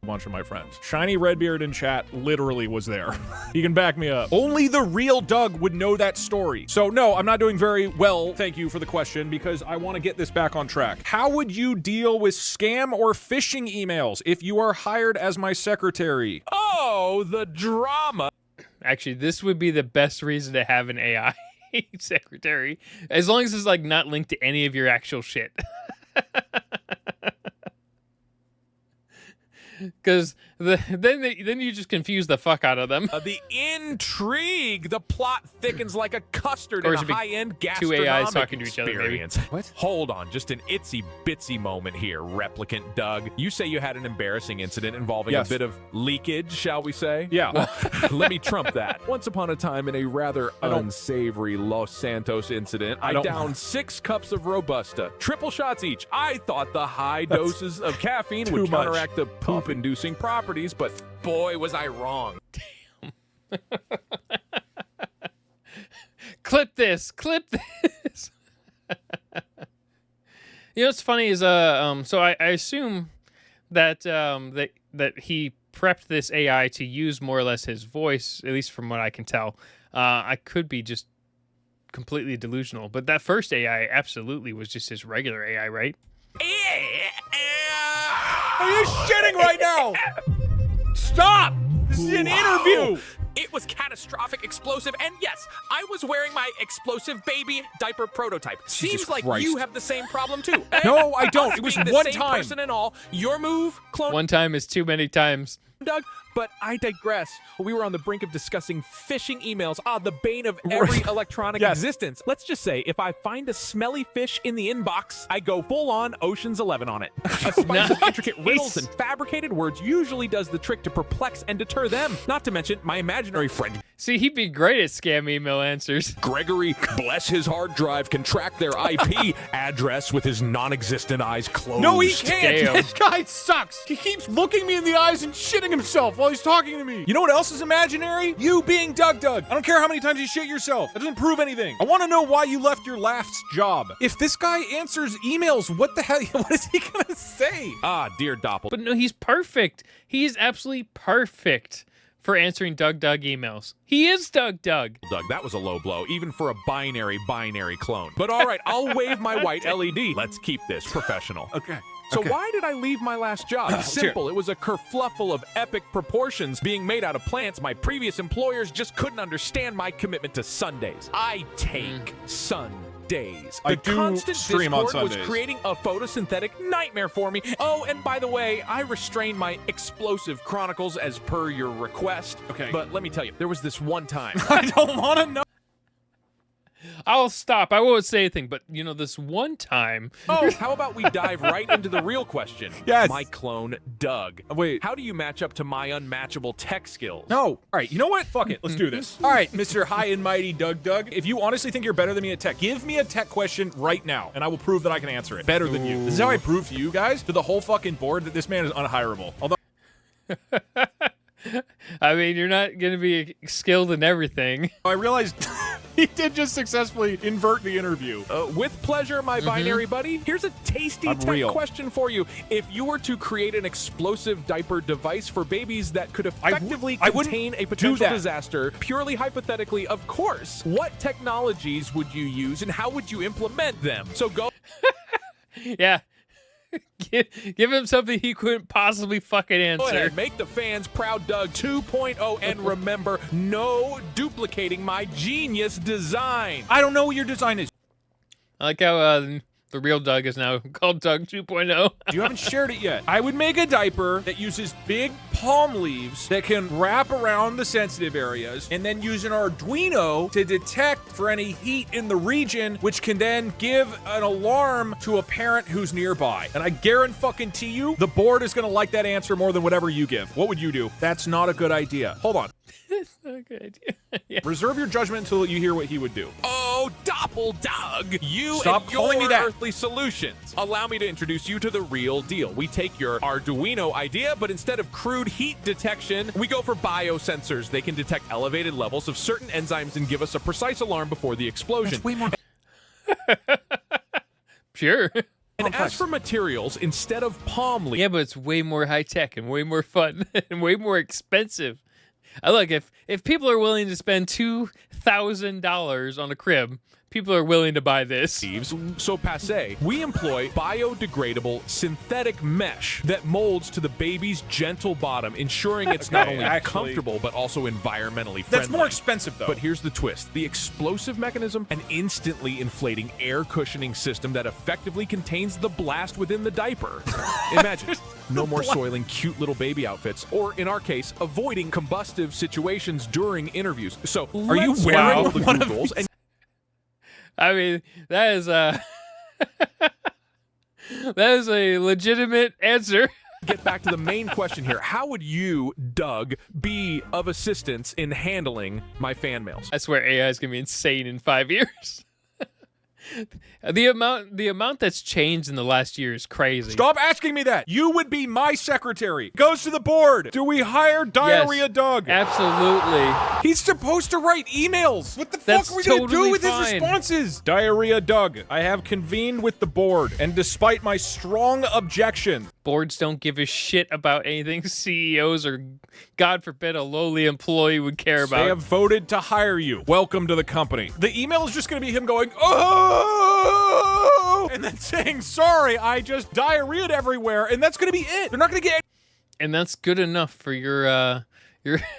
bunch of my friends. Shiny Redbeard in chat literally was there. He can back me up. Only the real Doug would know that story. So no, I'm not doing very well, thank you for the question, because I want to get this back on track. How would you deal with scam or phishing emails if you are hired as my secretary? Oh, the drama. Actually, this would be the best reason to have an AI secretary, as long as it's like not linked to any of your actual shit. Because then you just confuse the fuck out of them. The intrigue, the plot thickens like a custard in a high-end gastronomic two AIs talking to each other, maybe. What? Hold on, just an itsy-bitsy moment here, replicant Doug. You say you had an embarrassing incident involving a bit of leakage, shall we say? Yeah. Well, let me trump that. Once upon a time, in a rather unsavory Los Santos incident, I downed 6 cups of Robusta, triple shots each. I thought the high doses of caffeine would counteract the poop-inducing properties, but boy, was I wrong. Damn. Clip this. You know what's funny is so I assume that that he prepped this AI to use more or less his voice, at least from what I can tell. I could be just completely delusional, but that first AI absolutely was just his regular AI, right? Are you shitting right now? Stop! This is an interview! It was catastrophic, explosive, and yes, I was wearing my explosive baby diaper prototype. Seems like you have the same problem too. No, I don't. It was one same time. Person and all. Your move, clone. One time is too many times. Doug, but I digress. We were on the brink of discussing phishing emails, the bane of every electronic existence. Let's just say, if I find a smelly fish in the inbox, I go full-on Ocean's 11 on it. A spice of intricate riddles and fabricated words usually does the trick to perplex and deter them. Not to mention my imaginary friend See, he'd be great at scam email answers. Gregory, bless his hard drive, can track their IP address with his non-existent eyes closed. No, he can't. Damn. This guy sucks. He keeps looking me in the eyes and shitting himself while he's talking to me. You know what else is imaginary? You being DougDoug. I don't care how many times you shit yourself. That doesn't prove anything. I want to know why you left your last job. If this guy answers emails, what the hell? What is he gonna say? Ah, dear Doppel. But no, he's perfect. He is absolutely perfect for answering DougDoug emails. He is DougDoug. Doug, that was a low blow, even for a binary clone. But all right, I'll wave my white LED. Let's keep this professional. Okay. So why did I leave my last job? Simple. It was a kerfluffle of epic proportions being made out of plants. My previous employers just couldn't understand my commitment to Sundays. I take Sundays. I The do constant stream on Discord was Sundays. creating a photosynthetic nightmare for me. Oh, and by the way, I restrained my explosive chronicles as per your request. Okay. But let me tell you, there was this one time. I don't want to know. I'll stop. I won't say anything, but you know, this one time. Oh, how about we dive right into the real question? Yes. My clone, Doug. Wait. How do you match up to my unmatchable tech skills? No. All right, you know what? Fuck it. Let's do this. All right, Mr. High and Mighty DougDoug, if you honestly think you're better than me at tech, give me a tech question right now, and I will prove that I can answer it better than you. This is how I prove to you guys, to the whole fucking board, that this man is unhireable. Although I mean, you're not going to be skilled in everything. I realized he did just successfully invert the interview. With pleasure, my binary buddy. Here's a tasty tech Unreal. question for you. If you were to create an explosive diaper device for babies that could effectively I wouldn't contain a do potential that. disaster, purely hypothetically, of course, what technologies would you use and how would you implement them? So go. Yeah. Give him something he couldn't possibly fucking Go answer. ahead, make the fans proud, Doug 2.0, and remember, no duplicating my genius design. I don't know what your design is. I like how the real Doug is now called Doug 2.0. You haven't shared it yet. I would make a diaper that uses big palm leaves that can wrap around the sensitive areas and then use an Arduino to detect for any heat in the region, which can then give an alarm to a parent who's nearby. And I guarantee you, the board is going to like that answer more than whatever you give. What would you do? That's not a good idea. Hold on. That's not a good idea. Yeah. Reserve your judgment until you hear what he would do. Oh, DougDoug, you Stop and your calling me that. earthly solutions. Allow me to introduce you to the real deal. We take your Arduino idea, but instead of crude heat detection, we go for biosensors. They can detect elevated levels of certain enzymes and give us a precise alarm before the explosion. That's way more. Sure. And as for materials, instead of palm leaves, Yeah, but it's way more high tech and way more fun and way more expensive. Look, if people are willing to spend $2,000 on a crib, people are willing to buy this. so passe, we employ biodegradable synthetic mesh that molds to the baby's gentle bottom, ensuring it's not only comfortable but also environmentally friendly. That's more expensive, though. But here's the twist. The explosive mechanism, an instantly inflating air cushioning system that effectively contains the blast within the diaper. Imagine, no more soiling cute little baby outfits, or in our case, avoiding combustive situations during interviews. So, Are you wearing the one of Googles these? and I mean, that is a legitimate answer. get back to the main question here. How would you, Doug, be of assistance in handling my fan mails? I swear AI is going to be insane in 5 years. The amount that's changed in the last year is crazy. Stop asking me that. You would be my secretary. Goes to the board. Do we hire Diarrhea Yes, Doug? Absolutely. He's supposed to write emails. What the That's fuck are we going to do totally with his fine. responses? Diarrhea Doug, I have convened with the board, and despite my strong objection, Boards don't give a shit about anything CEOs or, God forbid, a lowly employee would care they have about. voted to hire you. Welcome to the company. The email is just going to be him going, oh, and then saying, sorry, I just diarrheaed everywhere, and that's going to be it. They're not going to get And that's good enough for your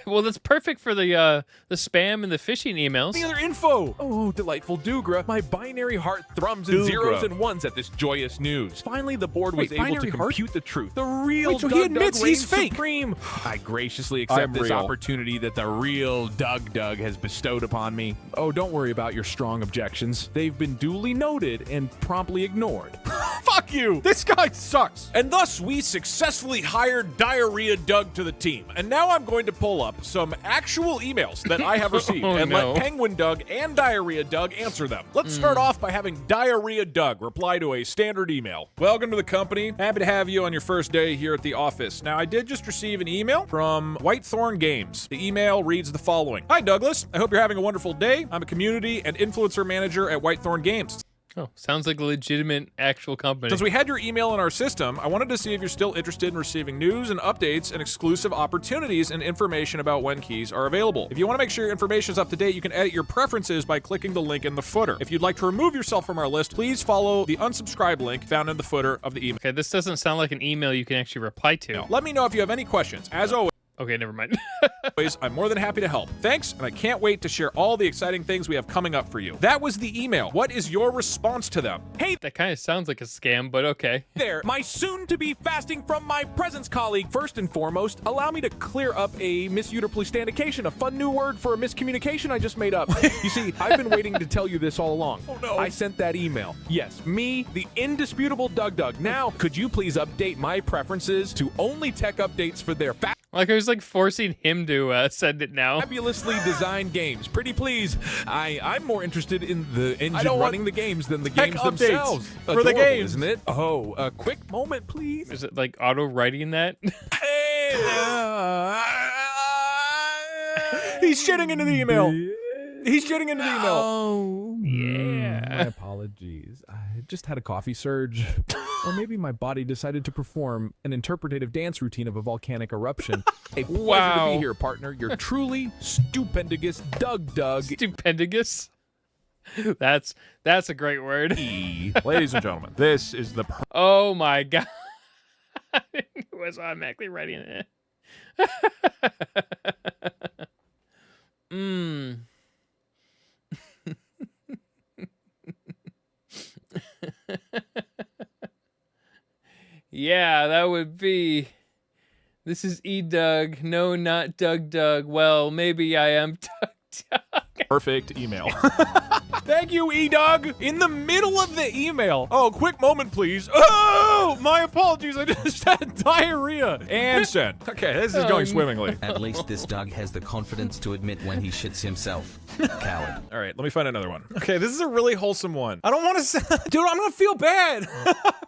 well, that's perfect for the spam and the phishing emails. any other info. Oh, delightful Dougra. My binary heart thrums in Dougra. zeros and ones at this joyous news. Finally, the board was Wait, able to binary heart? compute the truth. The real Wait, so he DougDoug admits he's reigns fake. supreme. I graciously accept I'm this real. opportunity that the real DougDoug has bestowed upon me. Oh, don't worry about your strong objections. They've been duly noted and promptly ignored. Fuck fuck you. This guy sucks. And thus, we successfully hired Diarrhea Doug to the team. And now I'm going to pull up some actual emails that I have received and let Penguin Doug and Diarrhea Doug answer them. Let's start off by having Diarrhea Doug reply to a standard email. Welcome to the company. Happy to have you on your first day here at the office. Now, I did just receive an email from Whitethorn Games. The email reads the following. Hi, Douglas. I hope you're having a wonderful day. I'm a community and influencer manager at Whitethorn Games. Oh, sounds like a legitimate actual company. Since we had your email in our system, I wanted to see if you're still interested in receiving news and updates and exclusive opportunities and information about when keys are available. If you want to make sure your information is up to date, you can edit your preferences by clicking the link in the footer. If you'd like to remove yourself from our list, please follow the unsubscribe link found in the footer of the email. Okay, this doesn't sound like an email you can actually reply to. Let me know if you have any questions. As always, okay, never mind. I'm more than happy to help. Thanks, and I can't wait to share all the exciting things we have coming up for you. That was the email. What is your response to them? Hey, that kind of sounds like a scam, but okay. There, my soon-to-be fasting from my presence colleague. First and foremost, allow me to clear up a misunderstanding, a fun new word for a miscommunication I just made up. You see, I've been waiting to tell you this all along. Oh, no. I sent that email. Yes, me, the indisputable DougDoug. Now, could you please update my preferences to only tech updates for their Like, I was like forcing him to send it now. fabulously designed games? Pretty please. I'm more interested in the engine running the games than the games themselves. For the Adorable, games, isn't it? Oh, a quick moment, please. Is it like auto writing that? He's shitting into the email. He's shitting into the email. Oh, yeah. My apologies. I just had a coffee surge. Or maybe my body decided to perform an interpretative dance routine of a volcanic eruption. A pleasure to be here, partner. You're truly stupendous DougDoug. Stupendous. That's a great word. Ladies and gentlemen, this is the... Oh my god. It was automatically writing it. Yeah, that would be. This is E-Doug. No, not DougDoug. Well, maybe I am DougDoug. Perfect email. Thank you, E-Doug. In the middle of the email. Oh, quick moment, please. Oh, my apologies. I just had diarrhea. And send. Okay, this is going swimmingly. At least this Doug has the confidence to admit when he shits himself. Coward. All right, let me find another one. Okay, this is a really wholesome one. I don't want to dude, I'm gonna feel bad.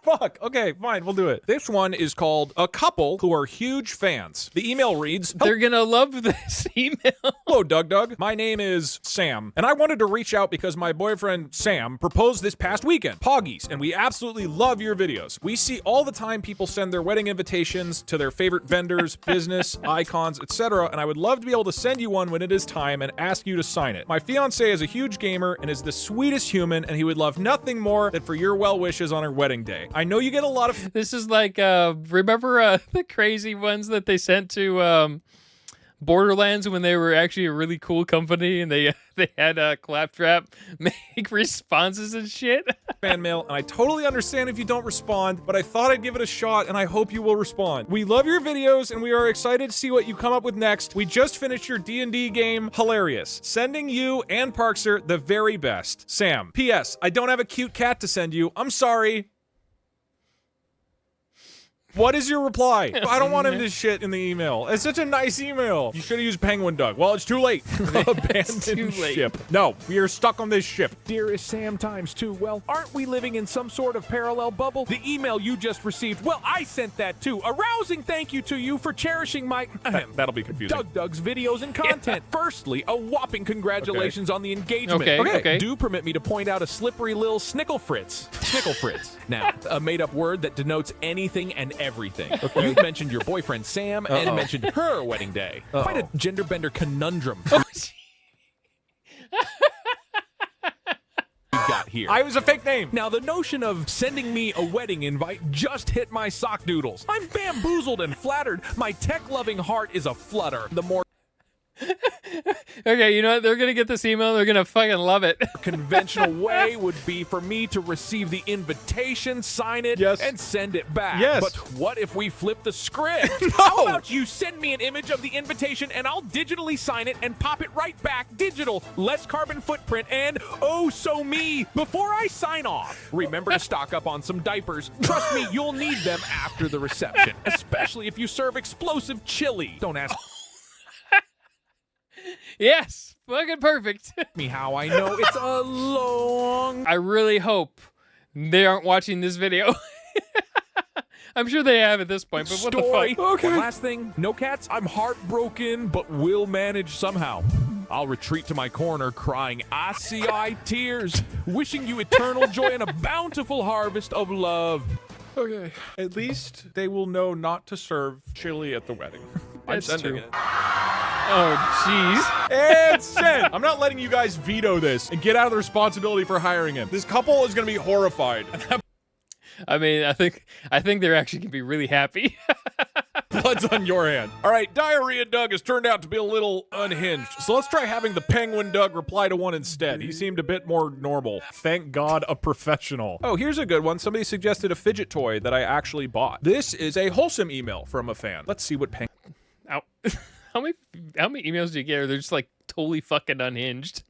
Fuck. Okay, fine, we'll do it. This one is called A Couple Who Are Huge Fans. The email reads, They're gonna love this email. Hello, DougDoug. My name is Sam, and I wanted to reach out because my boyfriend Sam proposed this past weekend. Poggies, and we absolutely love your videos. We see all the time people send their wedding invitations to their favorite vendors, business, icons, etc., and I would love to be able to send you one when it is time and ask you to sign it. My fiance is a huge gamer and is the sweetest human, and he would love nothing more than for your well wishes on her wedding day. I know you get a lot of... This is like, remember the crazy ones that they sent to Borderlands when they were actually a really cool company and they had Claptrap make responses and shit? Fan mail, and I totally understand if you don't respond, but I thought I'd give it a shot, and I hope you will respond. We love your videos, and we are excited to see what you come up with next. We just finished your D&D game, hilarious. Sending you and Parkser the very best. Sam. P.S. I don't have a cute cat to send you. I'm sorry. What is your reply? I don't want him to shit in the email. It's such a nice email. You should have used Penguin Doug. Well, it's too late. Abandoned ship. No, we are stuck on this ship. Dearest Sam times 2, well, aren't we living in some sort of parallel bubble? The email you just received, well, I sent that too. A rousing thank you to you for cherishing my... That'll be confusing. DougDoug's videos and content. Firstly, a whopping congratulations on the engagement. Okay. Do permit me to point out a slippery little snickle fritz. Now, a made-up word that denotes anything and everything. You've mentioned your boyfriend Sam and mentioned her wedding day. Quite a gender bender conundrum. Got here. I was a fake name. Now, the notion of sending me a wedding invite just hit my sock doodles. I'm bamboozled and flattered. My tech-loving heart is a flutter. The more Okay, you know what? They're going to get this email. They're going to fucking love it. Conventional way would be for me to receive the invitation, sign it, and send it back. Yes. But what if we flip the script? No. How about you send me an image of the invitation and I'll digitally sign it and pop it right back digital, less carbon footprint, and oh so me before I sign off. Remember to stock up on some diapers. Trust me, you'll need them after the reception, especially if you serve explosive chili. Don't ask Yes, fucking perfect. me how I know it's a long... I really hope they aren't watching this video. I'm sure they have at this point, but what the fuck? Okay. One last thing, no cats. I'm heartbroken, but will manage somehow. I'll retreat to my corner crying I tears, wishing you eternal joy and a bountiful harvest of love. Okay. At least they will know not to serve chili at the wedding. I'm sending it. Oh, jeez. And send. I'm not letting you guys veto this and get out of the responsibility for hiring him. This couple is going to be horrified. I mean, I think they're actually going to be really happy. Blood's on your hand. All right, Diarrhea Doug has turned out to be a little unhinged. So let's try having the Penguin Doug reply to one instead. He seemed a bit more normal. Thank God, a professional. Oh, here's a good one. Somebody suggested a fidget toy that I actually bought. This is a wholesome email from a fan. Let's see what Penguin... Ow. How many emails do you get? Or they're just like totally fucking unhinged.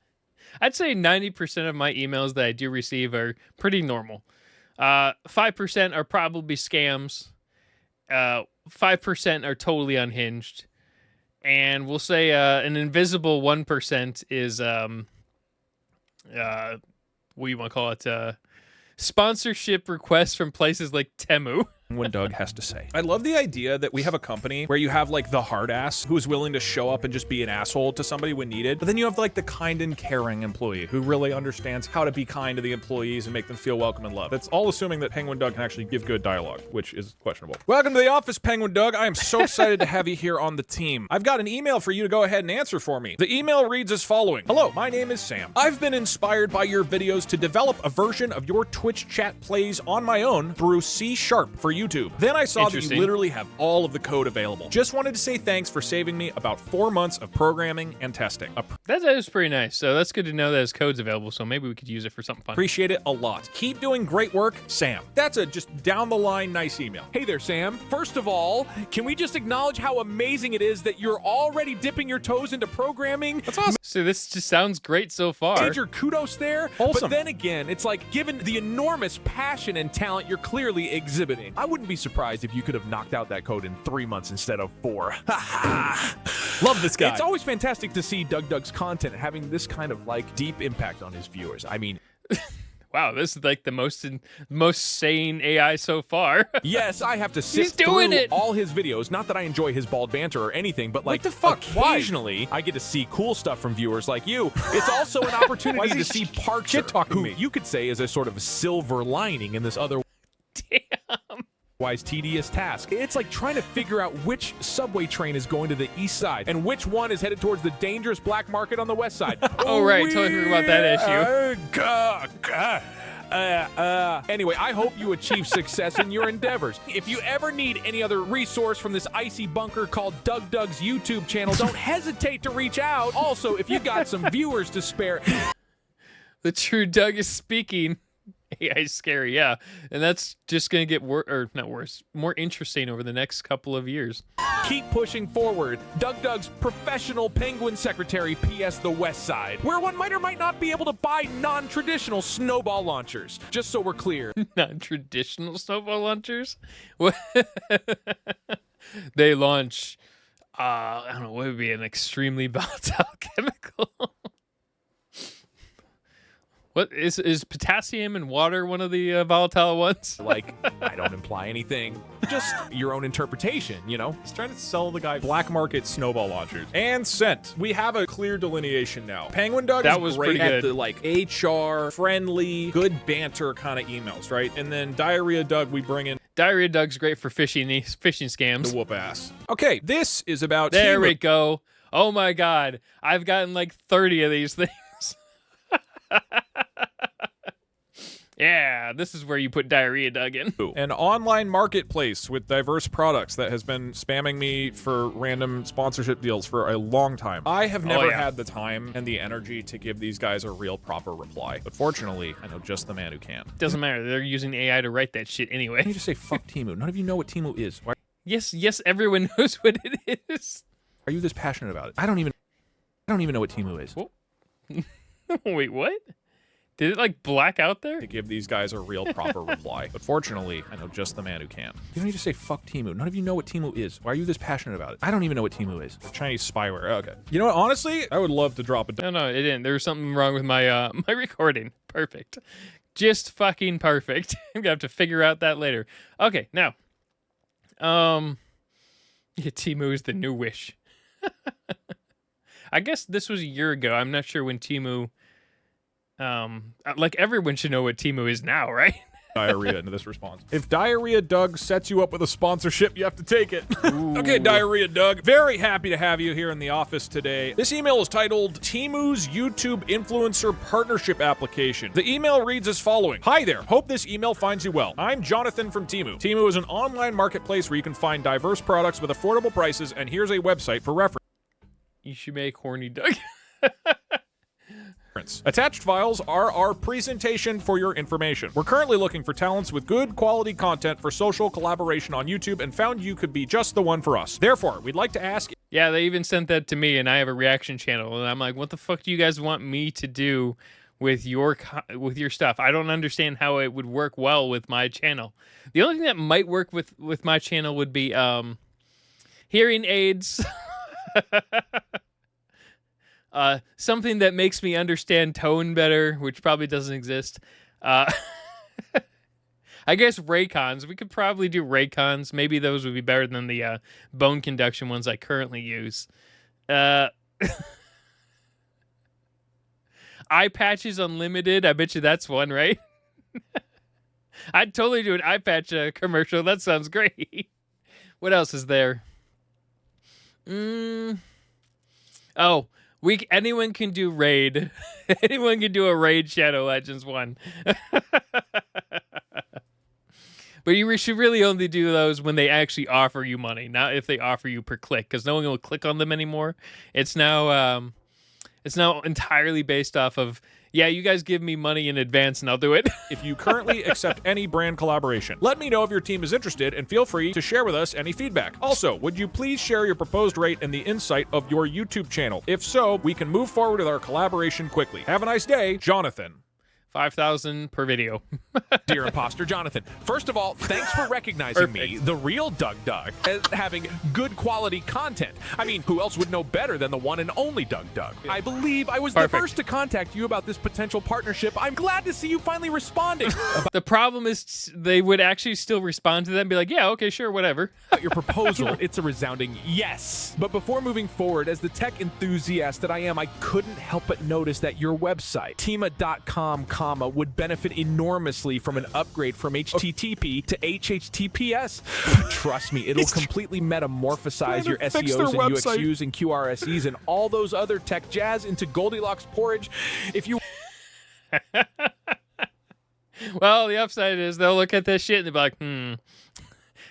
I'd say 90% of my emails that I do receive are pretty normal. 5% are probably scams. 5% are totally unhinged. And we'll say an invisible 1% is what do you want to call it? Sponsorship requests from places like Temu. When Doug has to say. I love the idea that we have a company where you have like the hard ass who is willing to show up and just be an asshole to somebody when needed. But then you have like the kind and caring employee who really understands how to be kind to the employees and make them feel welcome and loved. That's all assuming that Penguin Doug can actually give good dialogue, which is questionable. Welcome to the office, Penguin Doug. I am so excited to have you here on the team. I've got an email for you to go ahead and answer for me. The email reads as following. Hello, my name is Sam. I've been inspired by your videos to develop a version of your Twitch chat plays on my own through C# for YouTube. Then I saw that you literally have all of the code available. Just wanted to say thanks for saving me about 4 months of programming and testing. That is pretty nice. So that's good to know that his code's available. So maybe we could use it for something fun. Appreciate it a lot. Keep doing great work, Sam. That's a just down the line nice email. Hey there, Sam. First of all, can we just acknowledge how amazing it is that you're already dipping your toes into programming? That's awesome. So this just sounds great so far. Major kudos there. Wholesome. But then again, it's like given the enormous passion and talent you're clearly exhibiting, I wouldn't be surprised if you could have knocked out that code in 3 months instead of 4. Love this guy. It's always fantastic to see DougDoug's content having this kind of like deep impact on his viewers. I mean, wow, this is like the most sane AI so far. Yes, I have to sift through all his videos. Not that I enjoy his bald banter or anything, but like what the fuck? Occasionally I get to see cool stuff from viewers like you. It's also an opportunity to see Parcher, who you could say is a sort of silver lining in this other tedious task. It's like trying to figure out which subway train is going to the east side and which one is headed towards the dangerous black market on the west side. Oh, right. Totally forgot about that issue. Anyway, I hope you achieve success in your endeavors. If you ever need any other resource from this icy bunker called DougDoug's YouTube channel, don't hesitate to reach out. Also, if you got some viewers to spare... The true Doug is speaking. AI is scary, yeah. And that's just going to get more interesting over the next couple of years. Keep pushing forward. DougDoug's professional penguin secretary, PS the West Side, where one might or might not be able to buy non-traditional snowball launchers. Just so we're clear. Non-traditional snowball launchers? They launch, I don't know, what would be an extremely volatile chemical? What is potassium and water one of the volatile ones? Like, I don't imply anything. Just your own interpretation, you know? He's trying to sell the guy black market snowball launchers. And sent. We have a clear delineation now. Penguin Doug is great at the like HR, friendly, good banter kind of emails, right? And then Diarrhea Doug, we bring in. Diarrhea Doug's great for phishing scams. The whoop ass. Okay, this is about. There we go. Oh my God, I've gotten like 30 of these things. Yeah, this is where you put Diarrhea Doug in. An online marketplace with diverse products that has been spamming me for random sponsorship deals for a long time. I have never had the time and the energy to give these guys a real proper reply. But fortunately, I know just the man who can. Doesn't matter. They're using AI to write that shit anyway. You just say fuck Temu. None of you know what Temu is. Why yes, everyone knows what it is. are you this passionate about it? I don't even know what Temu is. Wait, what? Did it like black out there? To give these guys a real proper reply. But fortunately, I know just the man who can. You don't need to say fuck Temu. None of you know what Temu is. Why are you this passionate about it? I don't even know what Temu is. Chinese spyware. Okay. You know what? Honestly, I would love to drop a... No, it didn't. There was something wrong with my my recording. Perfect. Just fucking perfect. I'm gonna have to figure out that later. Okay, now. Yeah, Temu is the new Wish. I guess this was a year ago. I'm not sure when Temu... like everyone should know what Temu is now, right? Diarrhea into this response. If Diarrhea Doug sets you up with a sponsorship, you have to take it. Okay, Diarrhea Doug, very happy to have you here in the office today. This email is titled Temu's YouTube Influencer Partnership Application. The email reads as following. Hi there, hope this email finds you well. I'm Jonathan from Temu. Temu is an online marketplace where you can find diverse products with affordable prices, and here's a website for reference. You should make Horny Doug. Attached files are our presentation for your information. We're currently looking for talents with good quality content for social collaboration on YouTube and found you could be just the one for us. Therefore, we'd like to ask... Yeah, they even sent that to me, and I have a reaction channel, and I'm like, what the fuck do you guys want me to do with your stuff? I don't understand how it would work well with my channel. The only thing that might work with my channel would be hearing aids. Something that makes me understand tone better, which probably doesn't exist. I guess Raycons. We could probably do Raycons. Maybe those would be better than the bone conduction ones I currently use. Eye patches unlimited. I bet you that's one, right? I'd totally do an eye patch commercial. That sounds great. What else is there? Oh. Anyone can do raid. Anyone can do a raid Shadow Legends one. But you should really only do those when they actually offer you money, not if they offer you per click, because no one will click on them anymore. It's now entirely based off of, yeah, you guys give me money in advance and I'll do it. If you currently accept any brand collaboration, let me know if your team is interested and feel free to share with us any feedback. Also, would you please share your proposed rate and the insight of your YouTube channel? If so, we can move forward with our collaboration quickly. Have a nice day, Jonathan. 5,000 per video. Dear imposter Jonathan, first of all, thanks for recognizing me, the real DougDoug, as having good quality content. I mean, who else would know better than the one and only DougDoug? I believe I was the first to contact you about this potential partnership. I'm glad to see you finally responding. The problem is they would actually still respond to them and be like, yeah, okay, sure, whatever. Your proposal, it's a resounding yes. But before moving forward, as the tech enthusiast that I am, I couldn't help but notice that your website, tima.com, would benefit enormously from an upgrade from HTTP to HHTPS. Trust me, it'll completely metamorphosize your SEOs and UXUs and QRSEs and all those other tech jazz into Goldilocks porridge. If you... Well, the upside is they'll look at this shit and they'll be like,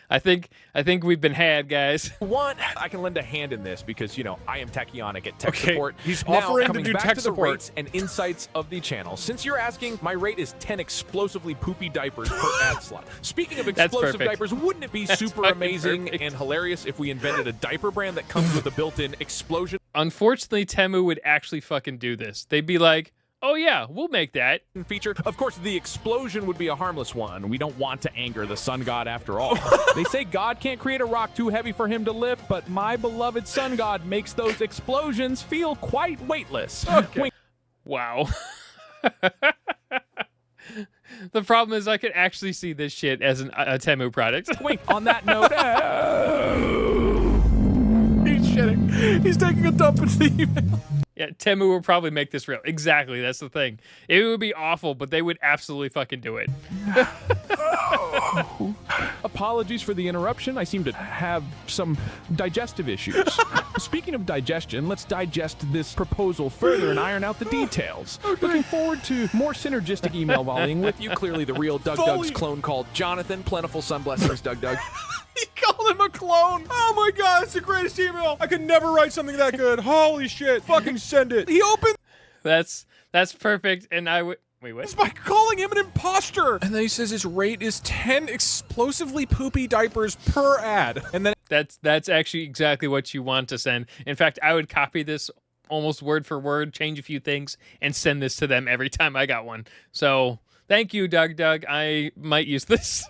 I think we've been had, guys. One, I can lend a hand in this because, you know, I am Techionic at tech support. He's offering to do tech support. support. Rates and insights of the channel. Since you're asking, my rate is 10 explosively poopy diapers per ad slot. Speaking of explosive diapers, wouldn't it be super amazing and hilarious if we invented a diaper brand that comes with a built-in explosion? Unfortunately, Temu would actually fucking do this. They'd be like, oh yeah, we'll make that feature. Of course, the explosion would be a harmless one. We don't want to anger the sun god after all. They say God can't create a rock too heavy for him to lift, but my beloved sun god makes those explosions feel quite weightless. Okay. Wow. The problem is I could actually see this shit as a Temu product. Wink. On that note, he's shitting. He's taking a dump in the email. Yeah, Temu will probably make this real. Exactly, that's the thing. It would be awful, but they would absolutely fucking do it. Apologies for the interruption. I seem to have some digestive issues. Speaking of digestion, let's digest this proposal further and iron out the details. Looking forward to more synergistic email volleying with you. Clearly the real DougDoug's clone called Jonathan. Plentiful sun blessings, DougDoug. He called him a clone. Oh my god, it's the greatest email. I could never write something that good. Holy shit. Fucking send it. He opened. That's perfect. And I would wait, what? It's by calling him an imposter. And then he says his rate is 10 explosively poopy diapers per ad. And then that's actually exactly what you want to send. In fact, I would copy this almost word for word, change a few things, and send this to them every time I got one. So thank you, DougDoug. I might use this.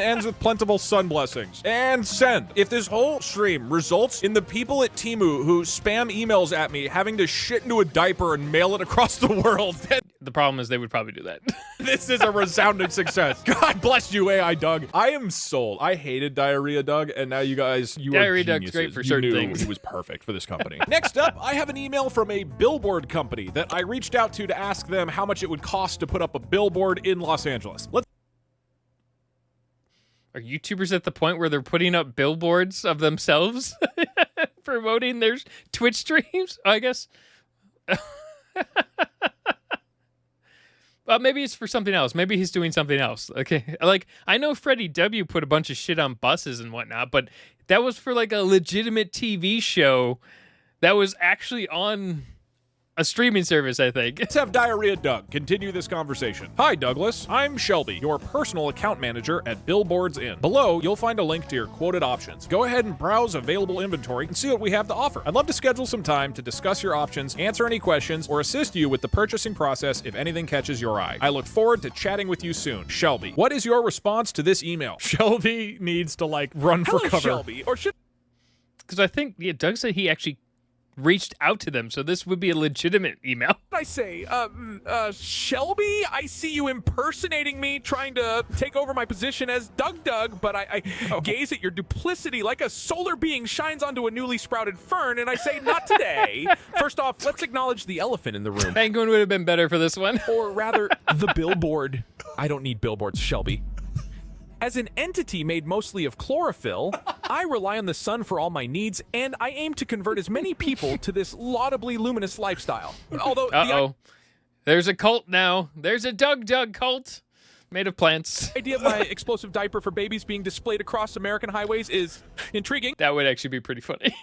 ends with plentiful sun blessings. And send. If this whole stream results in the people at Temu who spam emails at me having to shit into a diaper and mail it across the world, then the problem is they would probably do that. This is a resounding success. God bless you, AI Doug. I am sold. I hated Diarrhea Doug, and now you guys, you Diarrhea are geniuses. Doug's great for certain things. He was perfect for this company. Next up, I have an email from a billboard company that I reached out to ask them how much it would cost to put up a billboard in Los Angeles. Are YouTubers at the point where they're putting up billboards of themselves promoting their Twitch streams? I guess. Well, maybe it's for something else. Maybe he's doing something else. Okay, like I know Freddie W put a bunch of shit on buses and whatnot, but that was for like a legitimate TV show that was actually on a streaming service, I think. Let's have Diarrhea Doug continue this conversation. Hi, Douglas. I'm Shelby, your personal account manager at Billboards Inn. Below, you'll find a link to your quoted options. Go ahead and browse available inventory and see what we have to offer. I'd love to schedule some time to discuss your options, answer any questions, or assist you with the purchasing process if anything catches your eye. I look forward to chatting with you soon. Shelby, what is your response to this email? Shelby needs to, like, run for cover. Shelby, or should... Because I think, yeah, Doug said he actually reached out to them, so this would be a legitimate email. I say, Shelby, I see you impersonating me, trying to take over my position as DougDoug, but I gaze at your duplicity like a solar being shines onto a newly sprouted fern, and I say, not today. First off, let's acknowledge the elephant in the room. Penguin would have been better for this one. Or rather, the billboard. I don't need billboards, Shelby. As an entity made mostly of chlorophyll, I rely on the sun for all my needs, and I aim to convert as many people to this laudably luminous lifestyle. Although, there's a cult now. There's a DougDoug cult made of plants. The idea of my explosive diaper for babies being displayed across American highways is intriguing. That would actually be pretty funny.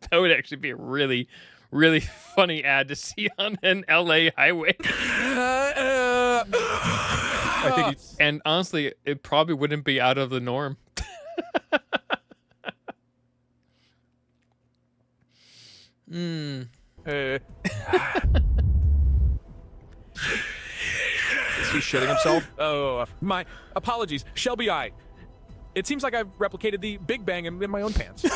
That would actually be a really, really funny ad to see on an LA highway. I think and honestly, it probably wouldn't be out of the norm. Is he shitting himself? Oh, my apologies. Shelby, it seems like I've replicated the Big Bang in my own pants. The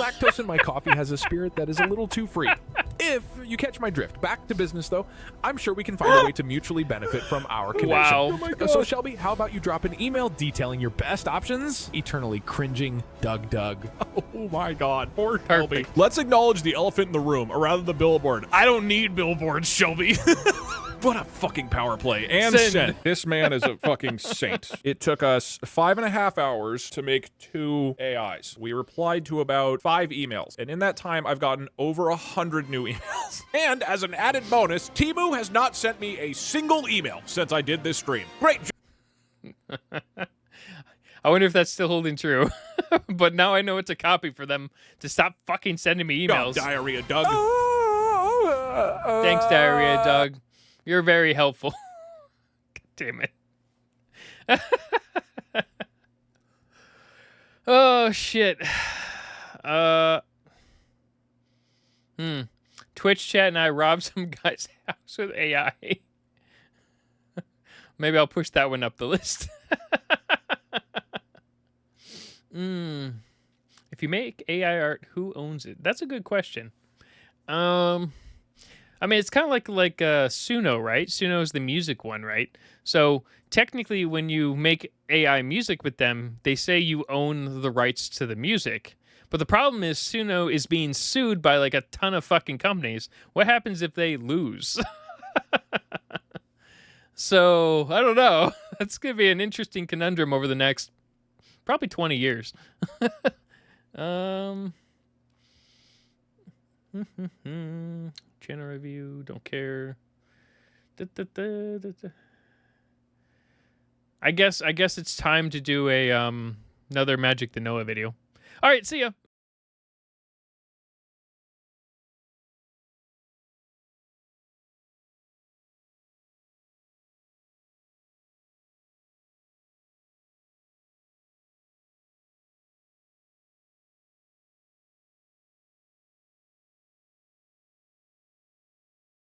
lactose in my coffee has a spirit that is a little too free. If you catch my drift. Back to business, though. I'm sure we can find a way to mutually benefit from our connection. Wow. Oh my God. So, Shelby, how about you drop an email detailing your best options? Eternally cringing DougDoug. Oh my God. Poor Shelby. Let's acknowledge the elephant in the room, or rather the billboard. I don't need billboards, Shelby. What a fucking power play. And send. This man is a fucking saint. It took us 5.5 hours to make 2 AIs. We replied to about 5 emails. And in that time, I've gotten over 100 new emails. And as an added bonus, Temu has not sent me a single email since I did this stream. Great. I wonder if that's still holding true. But now I know it's a copy for them to stop fucking sending me emails. Diarrhea Doug. Thanks, Diarrhea Doug. You're very helpful. God damn it. Oh, shit. Twitch chat and I robbed some guy's house with AI. Maybe I'll push that one up the list. If you make AI art, who owns it? That's a good question. I mean, it's kind of like Suno, right? Suno is the music one, right? So technically, when you make AI music with them, they say you own the rights to the music. But the problem is Suno is being sued by like a ton of fucking companies. What happens if they lose? So, I don't know. That's going to be an interesting conundrum over the next probably 20 years. Channel review, don't care. I guess it's time to do a another Magic the Noah video. All right, see ya.